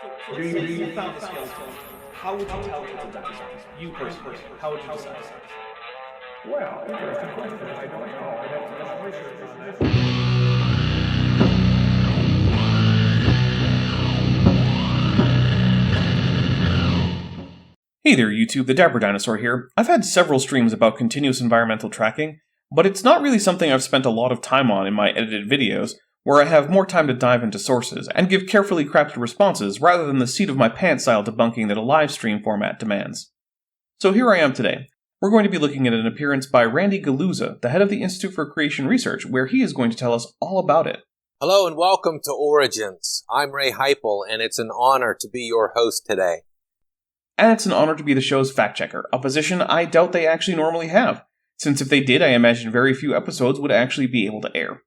So you found the skeleton. How would you tell it's a dinosaur? You personally, how would you decide? Well, interesting question. I don't know. I'd have to do some research on that. Hey there, YouTube, the Dapper Dinosaur here. I've had several streams about continuous environmental tracking, but it's not really something I've spent a lot of time on in my edited videos, where I have more time to dive into sources and give carefully crafted responses rather than the seat of my pants style debunking that a live stream format demands. So here I am today. We're going to be looking at an appearance by Randy Galuza, the head of the Institute for Creation Research, where he is going to tell us all about it. Hello and welcome to Origins. I'm Ray Heipel, and it's an honor to be your host today. And it's an honor to be the show's fact-checker, a position I doubt they actually normally have, since if they did, I imagine very few episodes would actually be able to air.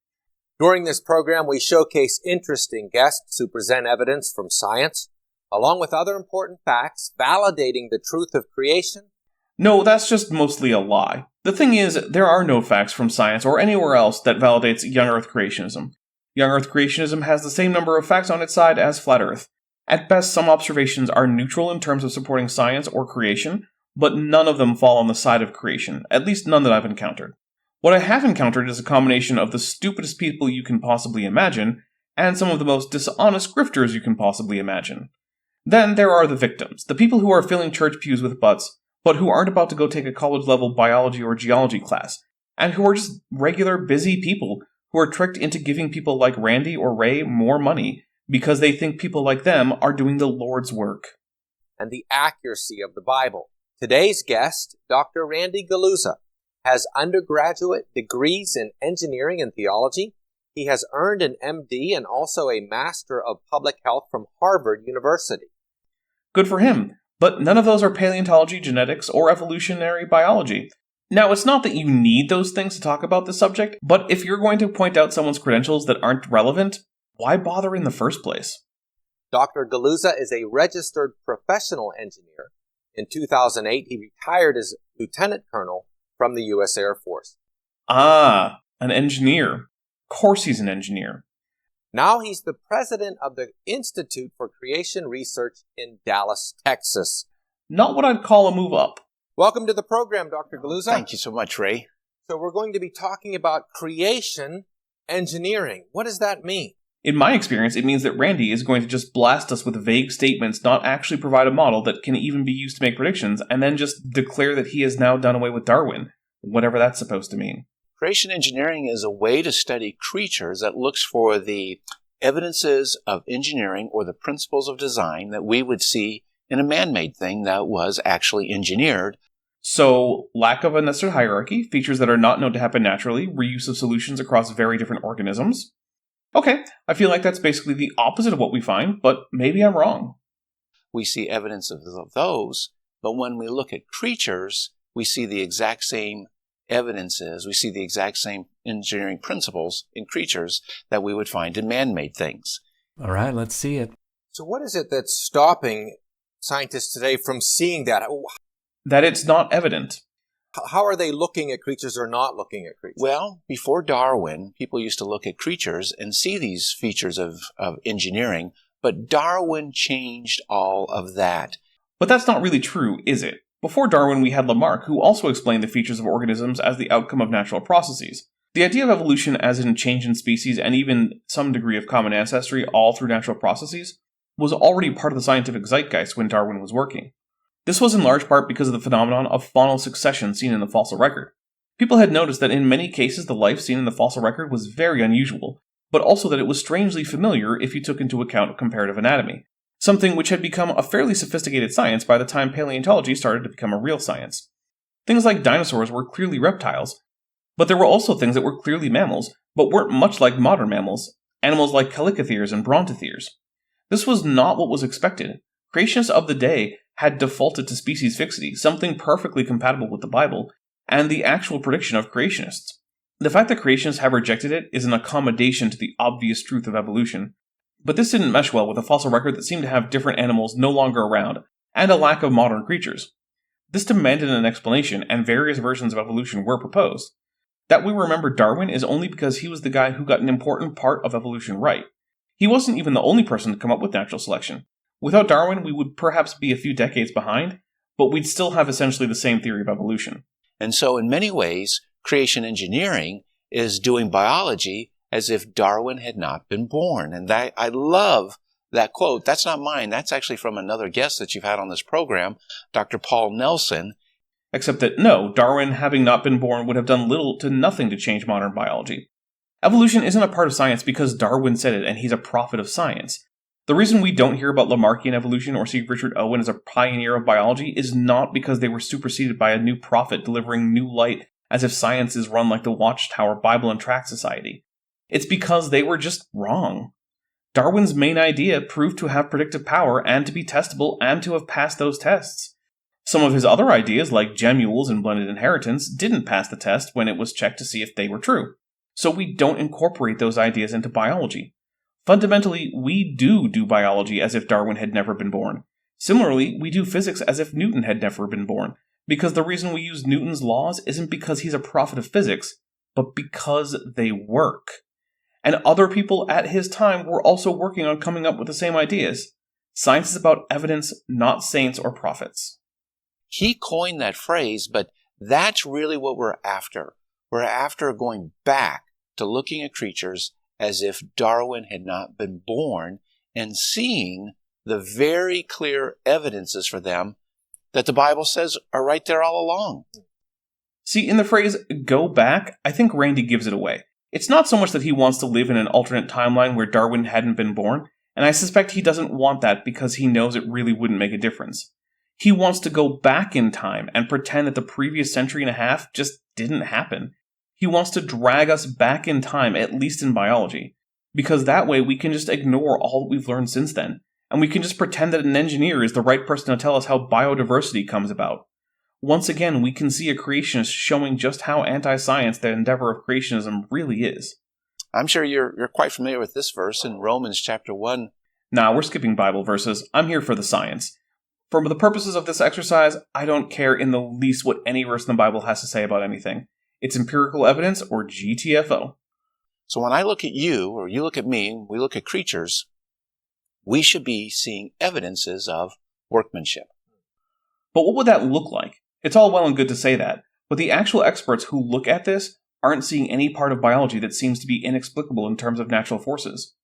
During this program, we showcase interesting guests who present evidence from science, along with other important facts validating the truth of creation. No, that's just mostly a lie. The thing is, there are no facts from science or anywhere else that validates young Earth creationism. Young Earth creationism has the same number of facts on its side as Flat Earth. At best, some observations are neutral in terms of supporting science or creation, but none of them fall on the side of creation, at least none that I've encountered. What I have encountered is a combination of the stupidest people you can possibly imagine, and some of the most dishonest grifters you can possibly imagine. Then there are the victims, the people who are filling church pews with butts, but who aren't about to go take a college-level biology or geology class, and who are just regular, busy people who are tricked into giving people like Randy or Ray more money because they think people like them are doing the Lord's work. And the accuracy of the Bible. Today's guest, Dr. Randy Galuza, has undergraduate degrees in engineering and theology. He has earned an MD and also a Master of Public Health from Harvard University. Good for him, but none of those are paleontology, genetics, or evolutionary biology. Now, it's not that you need those things to talk about the subject, but if you're going to point out someone's credentials that aren't relevant, why bother in the first place? Dr. Galuza is a registered professional engineer. In 2008, he retired as lieutenant colonel from the U.S. Air Force. Ah, an engineer. Of course he's an engineer. Now he's the president of the Institute for Creation Research in Dallas, Texas. Not what I'd call a move up. Welcome to the program, Dr. Galuza. Thank you so much, Ray. So we're going to be talking about creation engineering. What does that mean? In my experience, it means that Randy is going to just blast us with vague statements, not actually provide a model that can even be used to make predictions, and then just declare that he has now done away with Darwin, whatever that's supposed to mean. Creation engineering is a way to study creatures that looks for the evidences of engineering or the principles of design that we would see in a man-made thing that was actually engineered. So, lack of a nested hierarchy, features that are not known to happen naturally, reuse of solutions across very different organisms. Okay, I feel like that's basically the opposite of what we find, but maybe I'm wrong. We see evidence of those, but when we look at creatures, we see the exact same evidences, we see the exact same engineering principles in creatures that we would find in man-made things. All right, let's see it. So what is it that's stopping scientists today from seeing that? That it's not evident. How are they looking at creatures or not looking at creatures? Well, before Darwin, people used to look at creatures and see these features of engineering, but Darwin changed all of that. But that's not really true, is it? Before Darwin, we had Lamarck, who also explained the features of organisms as the outcome of natural processes. The idea of evolution as in change in species and even some degree of common ancestry all through natural processes was already part of the scientific zeitgeist when Darwin was working. This was in large part because of the phenomenon of faunal succession seen in the fossil record. People had noticed that in many cases the life seen in the fossil record was very unusual, but also that it was strangely familiar if you took into account comparative anatomy, something which had become a fairly sophisticated science by the time paleontology started to become a real science. Things like dinosaurs were clearly reptiles, but there were also things that were clearly mammals, but weren't much like modern mammals, animals like chalicotheres and brontotheres. This was not what was expected. Creationists of the day had defaulted to species fixity, something perfectly compatible with the Bible, and the actual prediction of creationists. The fact that creationists have rejected it is an accommodation to the obvious truth of evolution, but this didn't mesh well with a fossil record that seemed to have different animals no longer around, and a lack of modern creatures. This demanded an explanation, and various versions of evolution were proposed. That we remember Darwin is only because he was the guy who got an important part of evolution right. He wasn't even the only person to come up with natural selection. Without Darwin, we would perhaps be a few decades behind, but we'd still have essentially the same theory of evolution. And so in many ways, creation engineering is doing biology as if Darwin had not been born. And I love that quote. That's not mine. That's actually from another guest that you've had on this program, Dr. Paul Nelson. Except that no, Darwin, having not been born, would have done little to nothing to change modern biology. Evolution isn't a part of science because Darwin said it and he's a prophet of science. The reason we don't hear about Lamarckian evolution or see Richard Owen as a pioneer of biology is not because they were superseded by a new prophet delivering new light as if science is run like the Watchtower Bible and Tract Society. It's because they were just wrong. Darwin's main idea proved to have predictive power and to be testable and to have passed those tests. Some of his other ideas, like gemmules and blended inheritance, didn't pass the test when it was checked to see if they were true. So we don't incorporate those ideas into biology. Fundamentally, we do biology as if Darwin had never been born. Similarly, we do physics as if Newton had never been born, because the reason we use Newton's laws isn't because he's a prophet of physics, but because they work. And other people at his time were also working on coming up with the same ideas. Science is about evidence, not saints or prophets. He coined that phrase, but that's really what we're after. We're after going back to looking at creatures as if Darwin had not been born and seeing the very clear evidences for them that the Bible says are right there all along. See, in the phrase, go back, I think Randy gives it away. It's not so much that he wants to live in an alternate timeline where Darwin hadn't been born, and I suspect he doesn't want that because he knows it really wouldn't make a difference. He wants to go back in time and pretend that the previous century and a half just didn't happen. He wants to drag us back in time, at least in biology, because that way we can just ignore all that we've learned since then, and we can just pretend that an engineer is the right person to tell us how biodiversity comes about. Once again, we can see a creationist showing just how anti-science the endeavor of creationism really is. I'm sure you're quite familiar with this verse in Romans chapter 1. Nah, we're skipping Bible verses. I'm here for the science. For the purposes of this exercise, I don't care in the least what any verse in the Bible has to say about anything. It's empirical evidence or GTFO. So when I look at you, or you look at me, we look at creatures, we should be seeing evidences of workmanship. But what would that look like? It's all well and good to say that, but the actual experts who look at this aren't seeing any part of biology that seems to be inexplicable in terms of natural forces.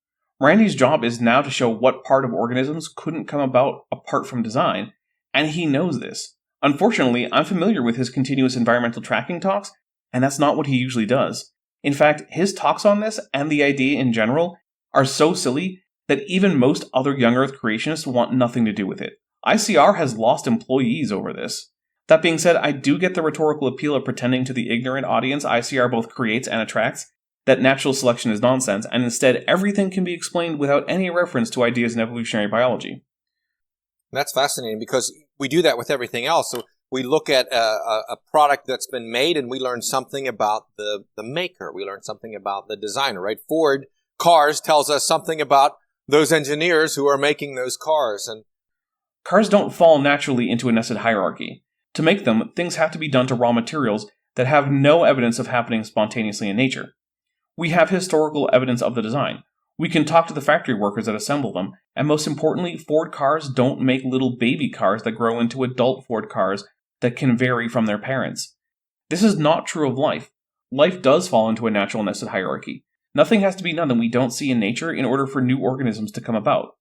Randy's job is now to show what part of organisms couldn't come about apart from design, and he knows this. Unfortunately, I'm familiar with his continuous environmental tracking talks, and that's not what he usually does. In fact, his talks on this, and the idea in general, are so silly that even most other young Earth creationists want nothing to do with it. ICR has lost employees over this. That being said, I do get the rhetorical appeal of pretending to the ignorant audience ICR both creates and attracts that natural selection is nonsense, and instead everything can be explained without any reference to ideas in evolutionary biology. That's fascinating because we do that with everything else. So we look at a product that's been made and we learn something about the maker. We learn something about the designer, right? Ford Cars tells us something about those engineers who are making those cars. And cars don't fall naturally into a nested hierarchy. To make them, things have to be done to raw materials that have no evidence of happening spontaneously in nature. We have historical evidence of the design. We can talk to the factory workers that assemble them, and most importantly, Ford cars don't make little baby cars that grow into adult Ford cars that can vary from their parents. This is not true of life. Life does fall into a natural nested hierarchy. Nothing has to be done that we don't see in nature in order for new organisms to come about.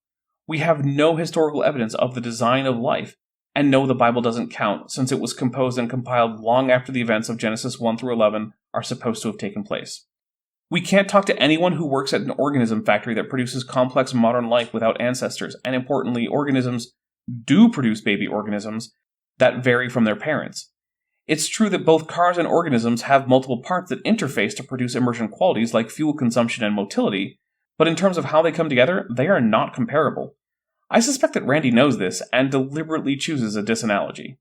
We have no historical evidence of the design of life, and no, the Bible doesn't count, since it was composed and compiled long after the events of Genesis 1 through 11 are supposed to have taken place. We can't talk to anyone who works at an organism factory that produces complex modern life without ancestors, and importantly, organisms do produce baby organisms that vary from their parents. It's true that both cars and organisms have multiple parts that interface to produce emergent qualities like fuel consumption and motility, but in terms of how they come together, they are not comparable. I suspect that Randy knows this and deliberately chooses a disanalogy.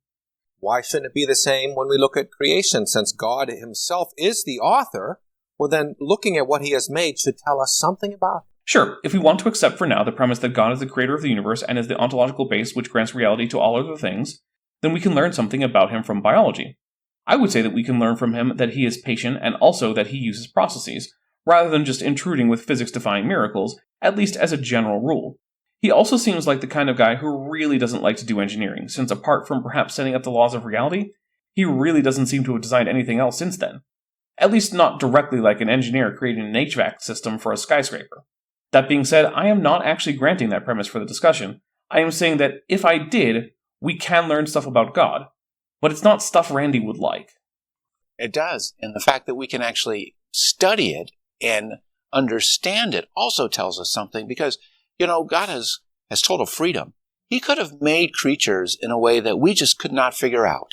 why shouldn't it be the same when we look at creation? Since God himself is the author, well then looking at what he has made should tell us something about it. Sure, if we want to accept for now the premise that God is the creator of the universe and is the ontological base which grants reality to all other things, then we can learn something about him from biology. I would say that we can learn from him that he is patient and also that he uses processes, rather than just intruding with physics-defying miracles, at least as a general rule. He also seems like the kind of guy who really doesn't like to do engineering, since apart from perhaps setting up the laws of reality, he really doesn't seem to have designed anything else since then. At least not directly like an engineer creating an HVAC system for a skyscraper. That being said, I am not actually granting that premise for the discussion. I am saying that if I did, we can learn stuff about God. But it's not stuff Randy would like. It does. And the fact that we can actually study it and understand it also tells us something, because, God has total freedom. He could have made creatures in a way that we just could not figure out.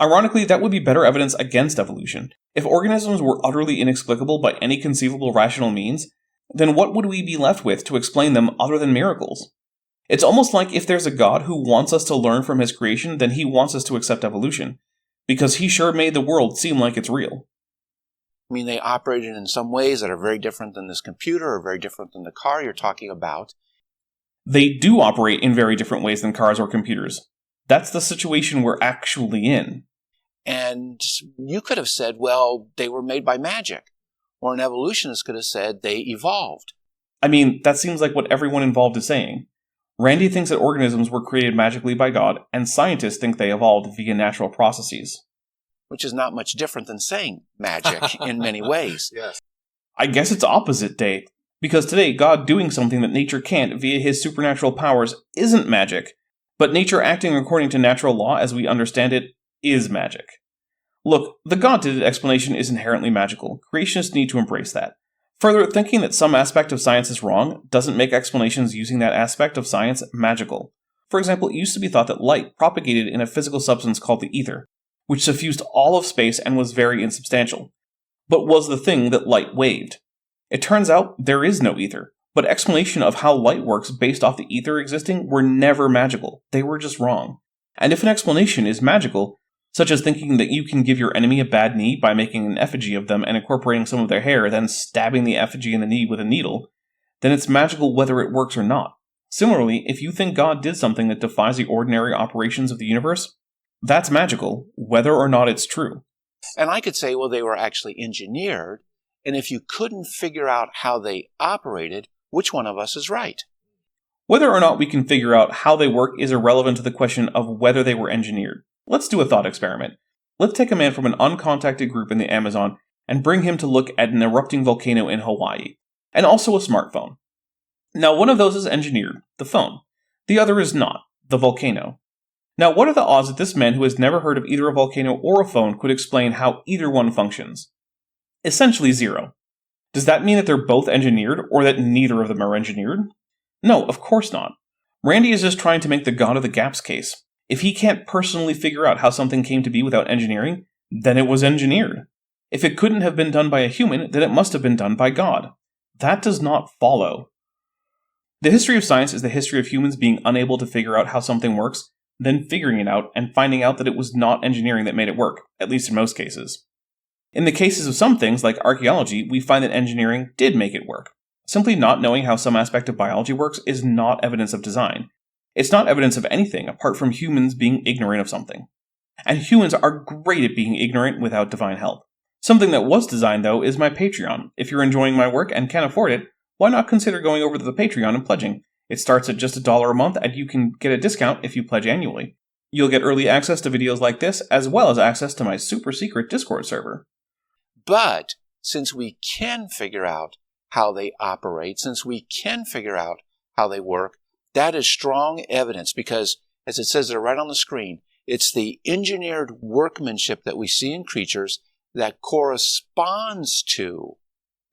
Ironically, that would be better evidence against evolution. If organisms were utterly inexplicable by any conceivable rational means, then what would we be left with to explain them other than miracles? It's almost like if there's a God who wants us to learn from his creation, then he wants us to accept evolution, because he sure made the world seem like it's real. I mean, they operated in some ways that are very different than this computer or very different than the car you're talking about. They do operate in very different ways than cars or computers. That's the situation we're actually in. And you could have said, well, they were made by magic. Or an evolutionist could have said they evolved. I mean, that seems like what everyone involved is saying. Randy thinks that organisms were created magically by God, and scientists think they evolved via natural processes. Which is not much different than saying magic in many ways. Yes. I guess it's opposite day, because today God doing something that nature can't via his supernatural powers isn't magic, but nature acting according to natural law as we understand it is magic. Look, the God did it explanation is inherently magical. Creationists need to embrace that. Further, thinking that some aspect of science is wrong doesn't make explanations using that aspect of science magical. For example, it used to be thought that light propagated in a physical substance called the ether, which suffused all of space and was very insubstantial, but was the thing that light waved. It turns out there is no ether, but explanation of how light works based off the ether existing were never magical. They were just wrong. And if an explanation is magical, such as thinking that you can give your enemy a bad knee by making an effigy of them and incorporating some of their hair, then stabbing the effigy in the knee with a needle, then it's magical whether it works or not. Similarly, if you think God did something that defies the ordinary operations of the universe, that's magical, whether or not it's true. And I could say, well, they were actually engineered, and if you couldn't figure out how they operated, which one of us is right? Whether or not we can figure out how they work is irrelevant to the question of whether they were engineered. Let's do a thought experiment. Let's take a man from an uncontacted group in the Amazon and bring him to look at an erupting volcano in Hawaii, and also a smartphone. Now, one of those is engineered, the phone. The other is not, the volcano. Now, what are the odds that this man who has never heard of either a volcano or a phone could explain how either one functions? Essentially 0. Does that mean that they're both engineered, or that neither of them are engineered? No, of course not. Randy is just trying to make the God of the Gaps case. If he can't personally figure out how something came to be without engineering, then it was engineered. If it couldn't have been done by a human, then it must have been done by God. That does not follow. The history of science is the history of humans being unable to figure out how something works, then figuring it out and finding out that it was not engineering that made it work, at least in most cases. In the cases of some things, like archaeology, we find that engineering did make it work. Simply not knowing how some aspect of biology works is not evidence of design. It's not evidence of anything apart from humans being ignorant of something. And humans are great at being ignorant without divine help. Something that was designed, though, is my Patreon. If you're enjoying my work and can afford it, why not consider going over to the Patreon and pledging? It starts at just $1 a month, and you can get a discount if you pledge annually. You'll get early access to videos like this, as well as access to my super secret Discord server. But since we can figure out how they operate, since we can figure out how they work, that is strong evidence because, as it says there right on the screen, it's the engineered workmanship that we see in creatures that corresponds to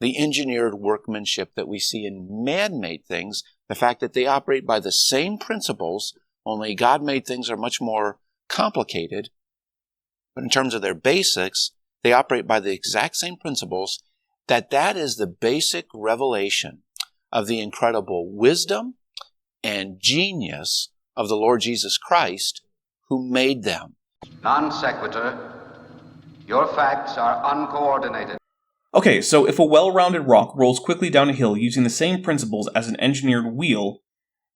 the engineered workmanship that we see in man-made things, the fact that they operate by the same principles, only God-made things are much more complicated. But in terms of their basics, they operate by the exact same principles, that is the basic revelation of the incredible wisdom and genius of the Lord Jesus Christ, who made them. Non sequitur. Your facts are uncoordinated. Okay, so if a well-rounded rock rolls quickly down a hill using the same principles as an engineered wheel,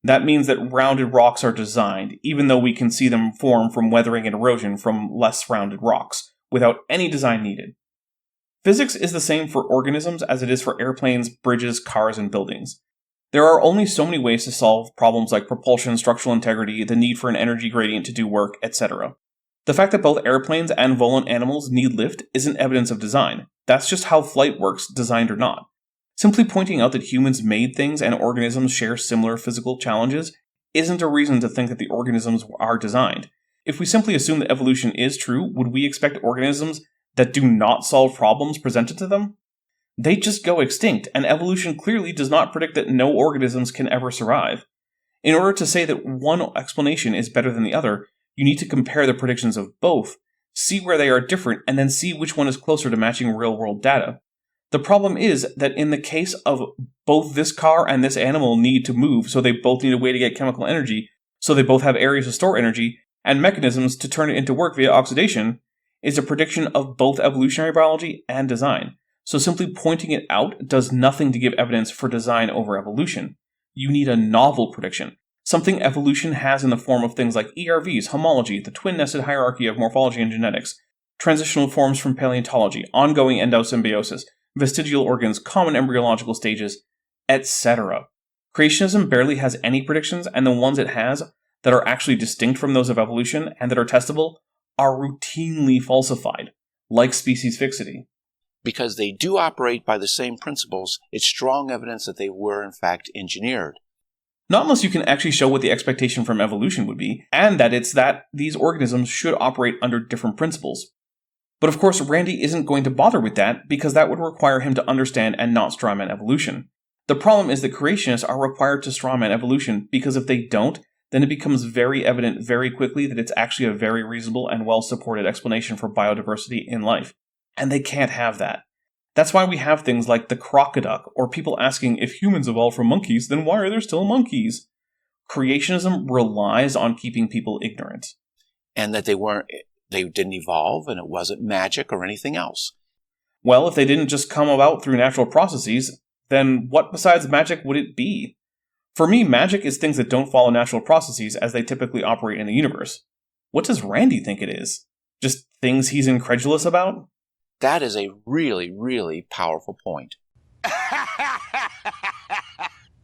that means that rounded rocks are designed, even though we can see them form from weathering and erosion from less rounded rocks, without any design needed. Physics is the same for organisms as it is for airplanes, bridges, cars, and buildings. There are only so many ways to solve problems like propulsion, structural integrity, the need for an energy gradient to do work, etc. The fact that both airplanes and volant animals need lift isn't evidence of design. That's just how flight works, designed or not. Simply pointing out that humans made things and organisms share similar physical challenges isn't a reason to think that the organisms are designed. If we simply assume that evolution is true, would we expect organisms that do not solve problems presented to them? They just go extinct, and evolution clearly does not predict that no organisms can ever survive. In order to say that one explanation is better than the other, you need to compare the predictions of both, see where they are different, and then see which one is closer to matching real-world data. The problem is that in the case of both this car and this animal need to move, so they both need a way to get chemical energy, so they both have areas to store energy, and mechanisms to turn it into work via oxidation, is a prediction of both evolutionary biology and design. So simply pointing it out does nothing to give evidence for design over evolution. You need a novel prediction, something evolution has in the form of things like ERVs, homology, the twin-nested hierarchy of morphology and genetics, transitional forms from paleontology, ongoing endosymbiosis, vestigial organs, common embryological stages, etc. Creationism barely has any predictions, and the ones it has that are actually distinct from those of evolution and that are testable are routinely falsified, like species fixity. Because they do operate by the same principles, it's strong evidence that they were in fact engineered. Not unless you can actually show what the expectation from evolution would be, and that it's that these organisms should operate under different principles. But of course, Randy isn't going to bother with that, because that would require him to understand and not strawman evolution. The problem is that creationists are required to strawman evolution, because if they don't, then it becomes very evident very quickly that it's actually a very reasonable and well-supported explanation for biodiversity in life. And they can't have that. That's why we have things like the crocoduck, or people asking, if humans evolved from monkeys, then why are there still monkeys? Creationism relies on keeping people ignorant. And that they didn't evolve, and it wasn't magic or anything else. Well, if they didn't just come about through natural processes, then what besides magic would it be? For me, magic is things that don't follow natural processes as they typically operate in the universe. What does Randy think it is? Just things he's incredulous about? That is a really, really powerful point.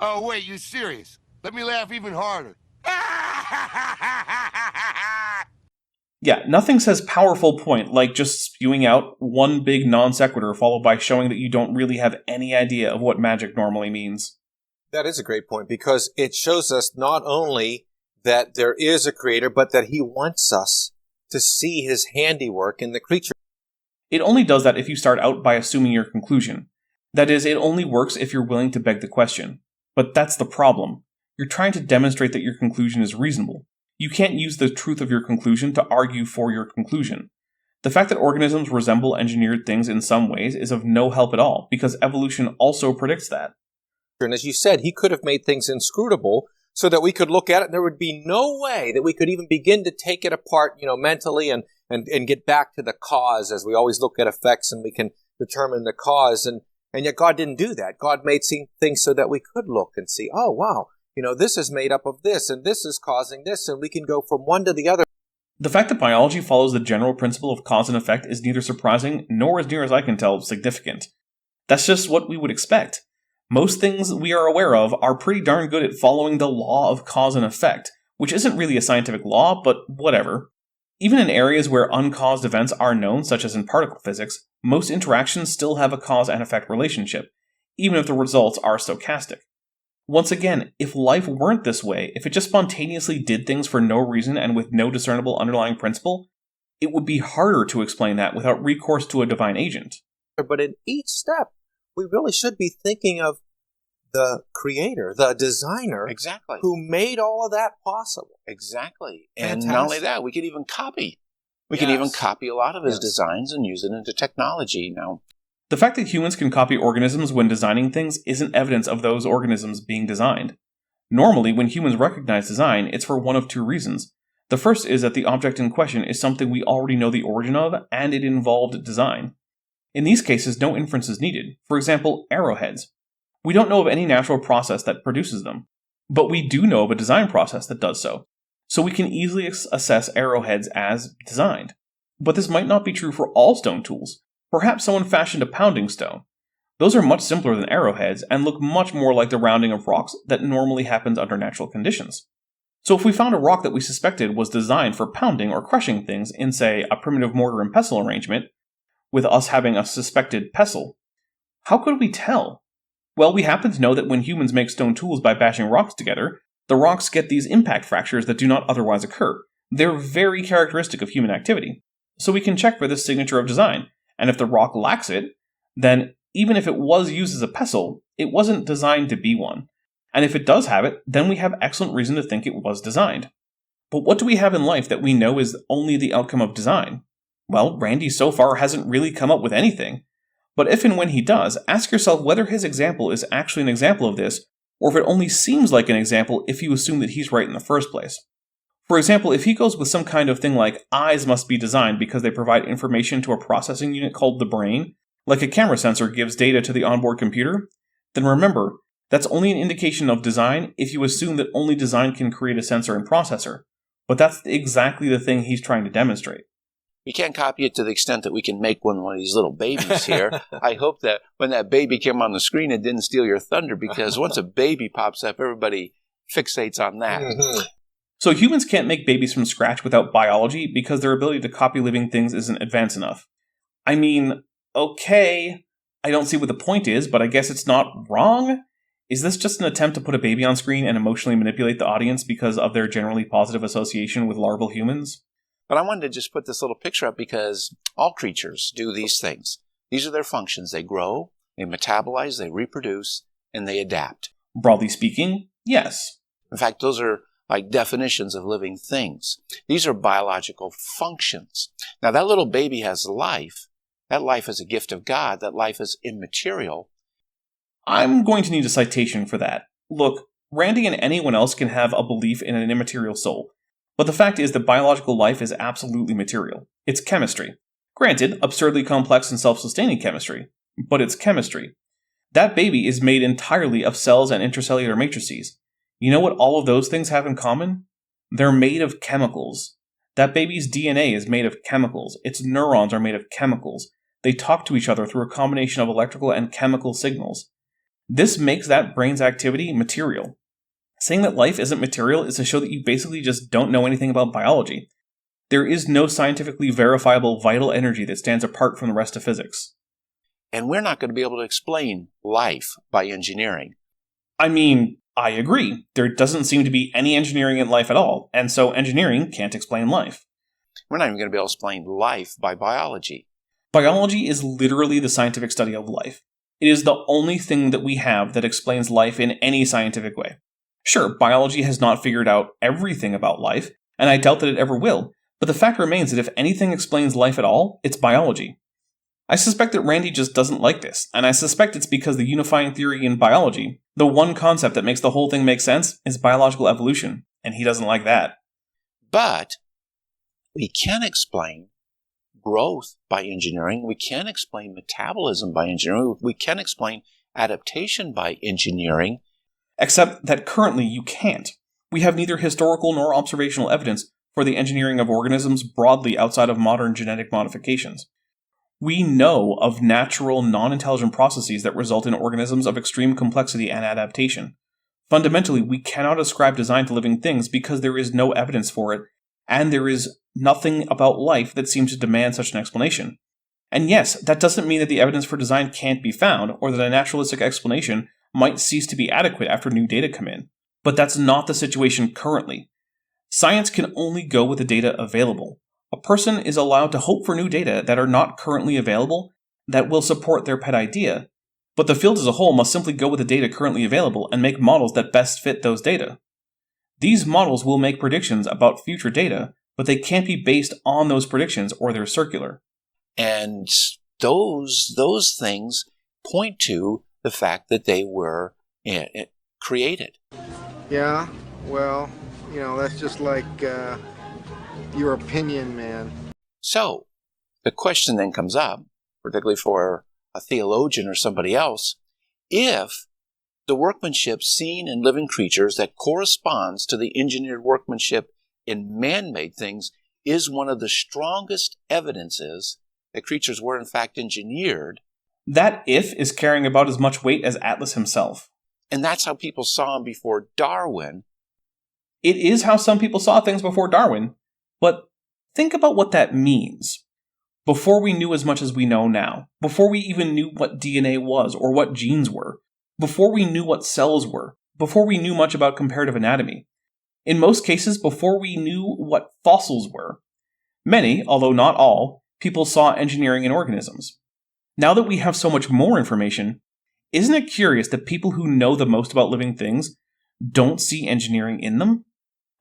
Oh, wait, you serious? Let me laugh even harder. Yeah, nothing says powerful point like just spewing out one big non sequitur followed by showing that you don't really have any idea of what magic normally means. That is a great point, because it shows us not only that there is a creator, but that he wants us to see his handiwork in the creature. It only does that if you start out by assuming your conclusion. That is, it only works if you're willing to beg the question. But that's the problem. You're trying to demonstrate that your conclusion is reasonable. You can't use the truth of your conclusion to argue for your conclusion. The fact that organisms resemble engineered things in some ways is of no help at all, because evolution also predicts that. And as you said, he could have made things inscrutable so that we could look at it and there would be no way that we could even begin to take it apart, mentally and get back to the cause, as we always look at effects and we can determine the cause. And yet God didn't do that. God made things so that we could look and see, oh, wow, this is made up of this and this is causing this, and we can go from one to the other. The fact that biology follows the general principle of cause and effect is neither surprising nor, as near as I can tell, significant. That's just what we would expect. Most things we are aware of are pretty darn good at following the law of cause and effect, which isn't really a scientific law, but whatever. Even in areas where uncaused events are known, such as in particle physics, most interactions still have a cause and effect relationship, even if the results are stochastic. Once again, if life weren't this way, if it just spontaneously did things for no reason and with no discernible underlying principle, it would be harder to explain that without recourse to a divine agent. But in each step, we really should be thinking of the creator, the designer, Exactly. who made all of that possible. Exactly. Fantastic. And not only that, we could even copy. We can even copy a lot of his designs and use it into technology now. The fact that humans can copy organisms when designing things isn't evidence of those organisms being designed. Normally, when humans recognize design, it's for one of two reasons. The first is that the object in question is something we already know the origin of, and it involved design. In these cases, no inference is needed. For example, arrowheads. We don't know of any natural process that produces them, but we do know of a design process that does so. So we can easily assess arrowheads as designed. But this might not be true for all stone tools. Perhaps someone fashioned a pounding stone. Those are much simpler than arrowheads and look much more like the rounding of rocks that normally happens under natural conditions. So if we found a rock that we suspected was designed for pounding or crushing things in, say, a primitive mortar and pestle arrangement, with us having a suspected pestle, how could we tell? Well, we happen to know that when humans make stone tools by bashing rocks together, the rocks get these impact fractures that do not otherwise occur. They're very characteristic of human activity. So we can check for this signature of design, and if the rock lacks it, then even if it was used as a pestle, it wasn't designed to be one. And if it does have it, then we have excellent reason to think it was designed. But what do we have in life that we know is only the outcome of design? Well, Randy so far hasn't really come up with anything. But if and when he does, ask yourself whether his example is actually an example of this, or if it only seems like an example if you assume that he's right in the first place. For example, if he goes with some kind of thing like eyes must be designed because they provide information to a processing unit called the brain, like a camera sensor gives data to the onboard computer, then remember, that's only an indication of design if you assume that only design can create a sensor and processor. But that's exactly the thing he's trying to demonstrate. We can't copy it to the extent that we can make one of these little babies here. I hope that when that baby came on the screen, it didn't steal your thunder, because once a baby pops up, everybody fixates on that. Mm-hmm. So humans can't make babies from scratch without biology because their ability to copy living things isn't advanced enough. I mean, okay, I don't see what the point is, but I guess it's not wrong? Is this just an attempt to put a baby on screen and emotionally manipulate the audience because of their generally positive association with larval humans? But I wanted to just put this little picture up because all creatures do these things. These are their functions. They grow, they metabolize, they reproduce, and they adapt. Broadly speaking, yes. In fact, those are like definitions of living things. These are biological functions. Now, that little baby has life. That life is a gift of God. That life is immaterial. I'm going to need a citation for that. Look, Randy and anyone else can have a belief in an immaterial soul. But the fact is that biological life is absolutely material. It's chemistry. Granted, absurdly complex and self-sustaining chemistry. But it's chemistry. That baby is made entirely of cells and intercellular matrices. You know what all of those things have in common? They're made of chemicals. That baby's DNA is made of chemicals. Its neurons are made of chemicals. They talk to each other through a combination of electrical and chemical signals. This makes that brain's activity material. Saying that life isn't material is to show that you basically just don't know anything about biology. There is no scientifically verifiable vital energy that stands apart from the rest of physics. And we're not going to be able to explain life by engineering. I mean, I agree. There doesn't seem to be any engineering in life at all, and so engineering can't explain life. We're not even going to be able to explain life by biology. Biology is literally the scientific study of life. It is the only thing that we have that explains life in any scientific way. Sure, biology has not figured out everything about life, and I doubt that it ever will, but the fact remains that if anything explains life at all, it's biology. I suspect that Randy just doesn't like this, and I suspect it's because the unifying theory in biology, the one concept that makes the whole thing make sense, is biological evolution, and he doesn't like that. But we can explain growth by engineering. We can explain metabolism by engineering. We can explain adaptation by engineering. Except that currently you can't. We have neither historical nor observational evidence for the engineering of organisms broadly outside of modern genetic modifications. We know of natural, non-intelligent processes that result in organisms of extreme complexity and adaptation. Fundamentally, we cannot ascribe design to living things because there is no evidence for it, and there is nothing about life that seems to demand such an explanation. And yes, that doesn't mean that the evidence for design can't be found, or that a naturalistic explanation might cease to be adequate after new data come in. But that's not the situation currently. Science can only go with the data available. A person is allowed to hope for new data that are not currently available that will support their pet idea, but the field as a whole must simply go with the data currently available and make models that best fit those data. These models will make predictions about future data, but they can't be based on those predictions or they're circular. And those things point to the fact that they were created. Yeah, well, that's just like your opinion, man. So, the question then comes up, particularly for a theologian or somebody else, if the workmanship seen in living creatures that corresponds to the engineered workmanship in man-made things is one of the strongest evidences that creatures were in fact engineered, That if is carrying about as much weight as Atlas himself. And that's how people saw him before Darwin. It is how some people saw things before Darwin, but think about what that means. Before we knew as much as we know now, before we even knew what DNA was or what genes were, before we knew what cells were, before we knew much about comparative anatomy, in most cases before we knew what fossils were, many, although not all, people saw engineering in organisms. Now that we have so much more information, isn't it curious that people who know the most about living things don't see engineering in them?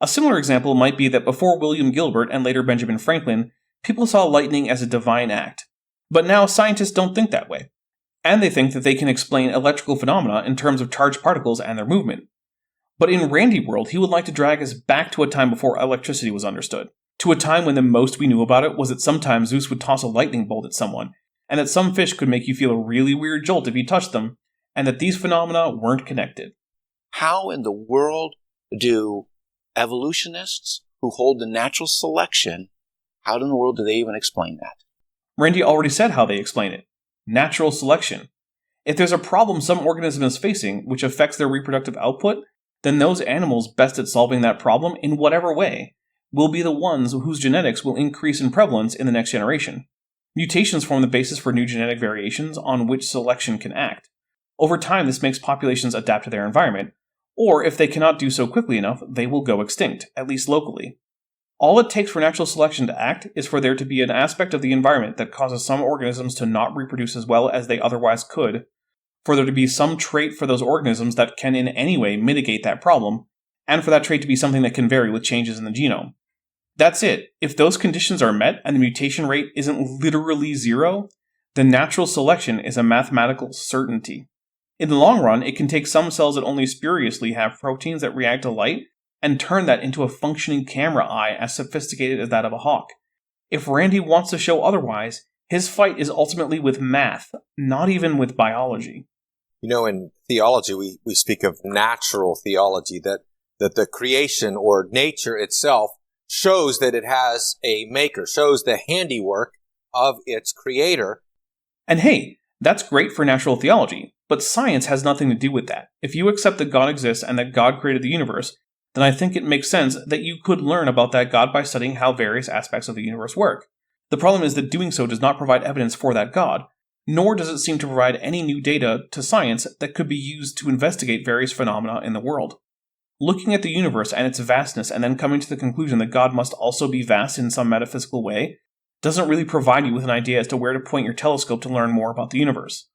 A similar example might be that before William Gilbert and later Benjamin Franklin, people saw lightning as a divine act. But now scientists don't think that way. And they think that they can explain electrical phenomena in terms of charged particles and their movement. But in Randy World, he would like to drag us back to a time before electricity was understood. To a time when the most we knew about it was that sometimes Zeus would toss a lightning bolt at someone, and that some fish could make you feel a really weird jolt if you touched them, and that these phenomena weren't connected. How in the world do evolutionists who hold the natural selection, how in the world do they even explain that? Randy already said how they explain it. Natural selection. If there's a problem some organism is facing which affects their reproductive output, then those animals best at solving that problem in whatever way will be the ones whose genetics will increase in prevalence in the next generation. Mutations form the basis for new genetic variations on which selection can act. Over time, this makes populations adapt to their environment, or if they cannot do so quickly enough, they will go extinct, at least locally. All it takes for natural selection to act is for there to be an aspect of the environment that causes some organisms to not reproduce as well as they otherwise could, for there to be some trait for those organisms that can in any way mitigate that problem, and for that trait to be something that can vary with changes in the genome. That's it. If those conditions are met and the mutation rate isn't literally zero, then natural selection is a mathematical certainty. In the long run, it can take some cells that only spuriously have proteins that react to light and turn that into a functioning camera eye as sophisticated as that of a hawk. If Randy wants to show otherwise, his fight is ultimately with math, not even with biology. You know, in theology, we speak of natural theology, that the creation or nature itself shows that it has a maker, shows the handiwork of its creator. And hey, that's great for natural theology, but science has nothing to do with that. If you accept that God exists and that God created the universe, then I think it makes sense that you could learn about that God by studying how various aspects of the universe work. The problem is that doing so does not provide evidence for that God, nor does it seem to provide any new data to science that could be used to investigate various phenomena in the world. Looking at the universe and its vastness and then coming to the conclusion that God must also be vast in some metaphysical way doesn't really provide you with an idea as to where to point your telescope to learn more about the universe.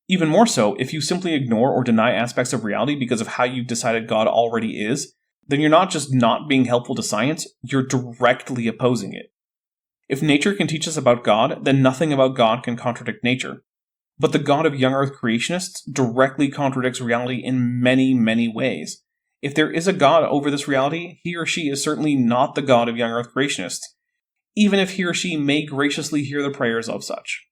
Even more so, if you simply ignore or deny aspects of reality because of how you've decided God already is, then you're not just not being helpful to science, you're directly opposing it. If nature can teach us about God, then nothing about God can contradict nature. But the God of young Earth creationists directly contradicts reality in many, many ways. If there is a God over this reality, he or she is certainly not the God of young Earth creationists, even if he or she may graciously hear the prayers of such.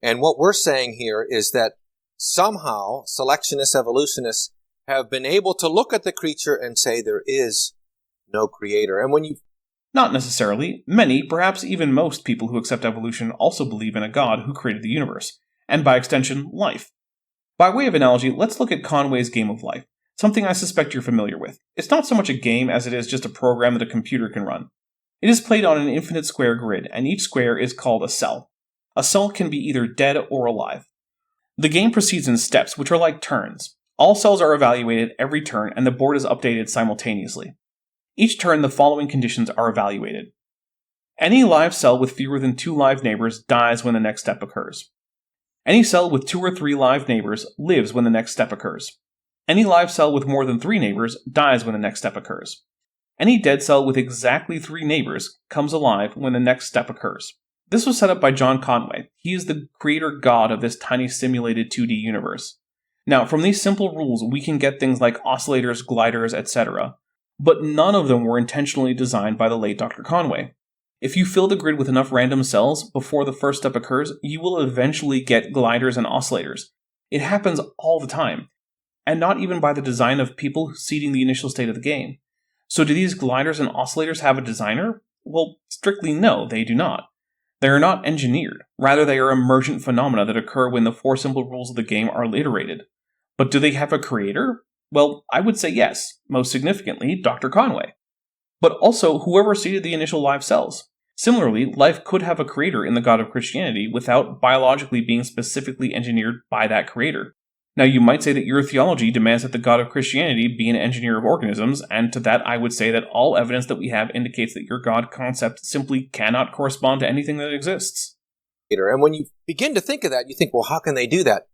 And what we're saying here is that somehow selectionists, evolutionists have been able to look at the creature and say there is no creator. And when you... Not necessarily. Many, perhaps even most people who accept evolution also believe in a God who created the universe, and by extension, life. By way of analogy, let's look at Conway's Game of Life, something I suspect you're familiar with. It's not so much a game as it is just a program that a computer can run. It is played on an infinite square grid, and each square is called a cell. A cell can be either dead or alive. The game proceeds in steps, which are like turns. All cells are evaluated every turn, and the board is updated simultaneously. Each turn, the following conditions are evaluated. Any live cell with fewer than 2 live neighbors dies when the next step occurs. Any cell with 2 or 3 live neighbors lives when the next step occurs. Any live cell with more than 3 neighbors dies when the next step occurs. Any dead cell with exactly 3 neighbors comes alive when the next step occurs. This was set up by John Conway. He is the creator god of this tiny simulated 2D universe. Now, from these simple rules, we can get things like oscillators, gliders, etc., but none of them were intentionally designed by the late Dr. Conway. If you fill the grid with enough random cells before the first step occurs, you will eventually get gliders and oscillators. It happens all the time, and not even by the design of people seeding the initial state of the game. So do these gliders and oscillators have a designer? Well, strictly no, they do not. They are not engineered. Rather, they are emergent phenomena that occur when the four simple rules of the game are iterated. But do they have a creator? Well, I would say yes, most significantly, Dr. Conway. But also whoever seeded the initial live cells. Similarly, life could have a creator in the God of Christianity without biologically being specifically engineered by that creator. Now, you might say that your theology demands that the God of Christianity be an engineer of organisms, and to that I would say that all evidence that we have indicates that your God concept simply cannot correspond to anything that exists. And when you begin to think of that, you think, well, how can they do that?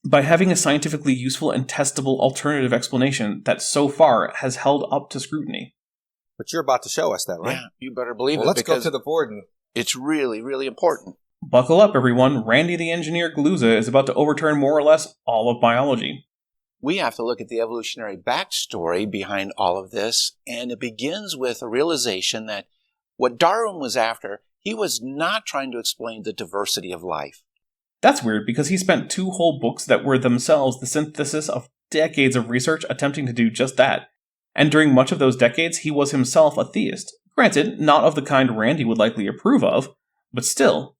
By having a scientifically useful and testable alternative explanation that so far has held up to scrutiny. But you're about to show us that, right? Yeah, you better believe it. Let's go because to the board. And it's really, really important. Buckle up, everyone. Randy the Engineer Galuza is about to overturn more or less all of biology. We have to look at the evolutionary backstory behind all of this, and it begins with a realization that what Darwin was after, he was not trying to explain the diversity of life. That's weird because he spent 2 whole books that were themselves the synthesis of decades of research attempting to do just that. And during much of those decades, he was himself a theist. Granted, not of the kind Randy would likely approve of, but still.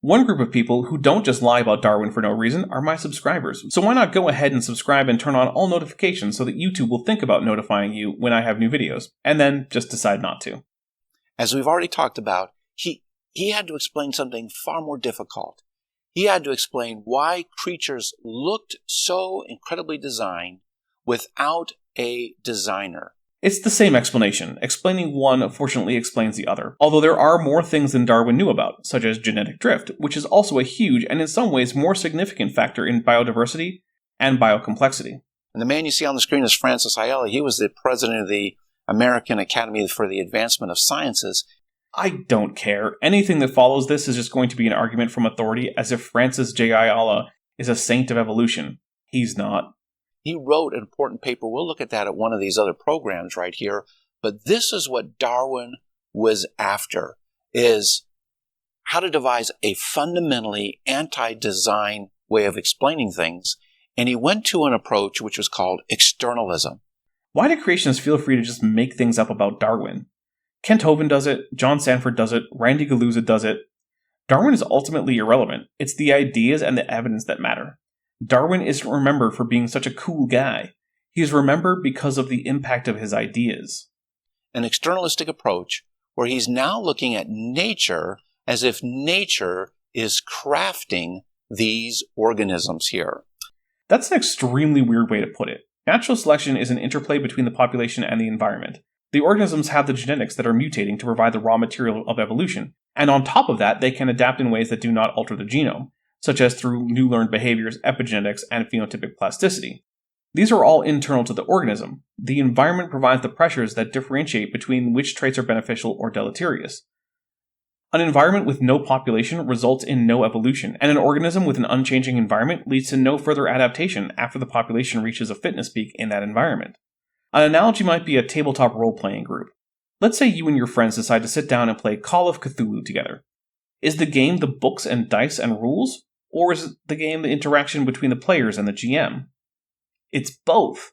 One group of people who don't just lie about Darwin for no reason are my subscribers, so why not go ahead and subscribe and turn on all notifications so that YouTube will think about notifying you when I have new videos, and then just decide not to. As we've already talked about, he had to explain something far more difficult. He had to explain why creatures looked so incredibly designed without a designer. It's the same explanation. Explaining one, fortunately, explains the other. Although there are more things than Darwin knew about, such as genetic drift, which is also a huge and in some ways more significant factor in biodiversity and biocomplexity. And the man you see on the screen is Francis Ayala. He was the president of the American Academy for the Advancement of Sciences. I don't care. Anything that follows this is just going to be an argument from authority as if Francis J. Ayala is a saint of evolution. He's not. He wrote an important paper. We'll look at that at one of these other programs right here. But this is what Darwin was after, is how to devise a fundamentally anti-design way of explaining things. And he went to an approach which was called externalism. Why do creationists feel free to just make things up about Darwin? Kent Hovind does it, John Sanford does it, Randy Galuza does it. Darwin is ultimately irrelevant. It's the ideas and the evidence that matter. Darwin isn't remembered for being such a cool guy. He is remembered because of the impact of his ideas. An externalistic approach where he's now looking at nature as if nature is crafting these organisms here. That's an extremely weird way to put it. Natural selection is an interplay between the population and the environment. The organisms have the genetics that are mutating to provide the raw material of evolution, and on top of that, they can adapt in ways that do not alter the genome, such as through new learned behaviors, epigenetics, and phenotypic plasticity. These are all internal to the organism. The environment provides the pressures that differentiate between which traits are beneficial or deleterious. An environment with no population results in no evolution, and an organism with an unchanging environment leads to no further adaptation after the population reaches a fitness peak in that environment. An analogy might be a tabletop role-playing group. Let's say you and your friends decide to sit down and play Call of Cthulhu together. Is the game the books and dice and rules? Or is the game the interaction between the players and the GM? It's both.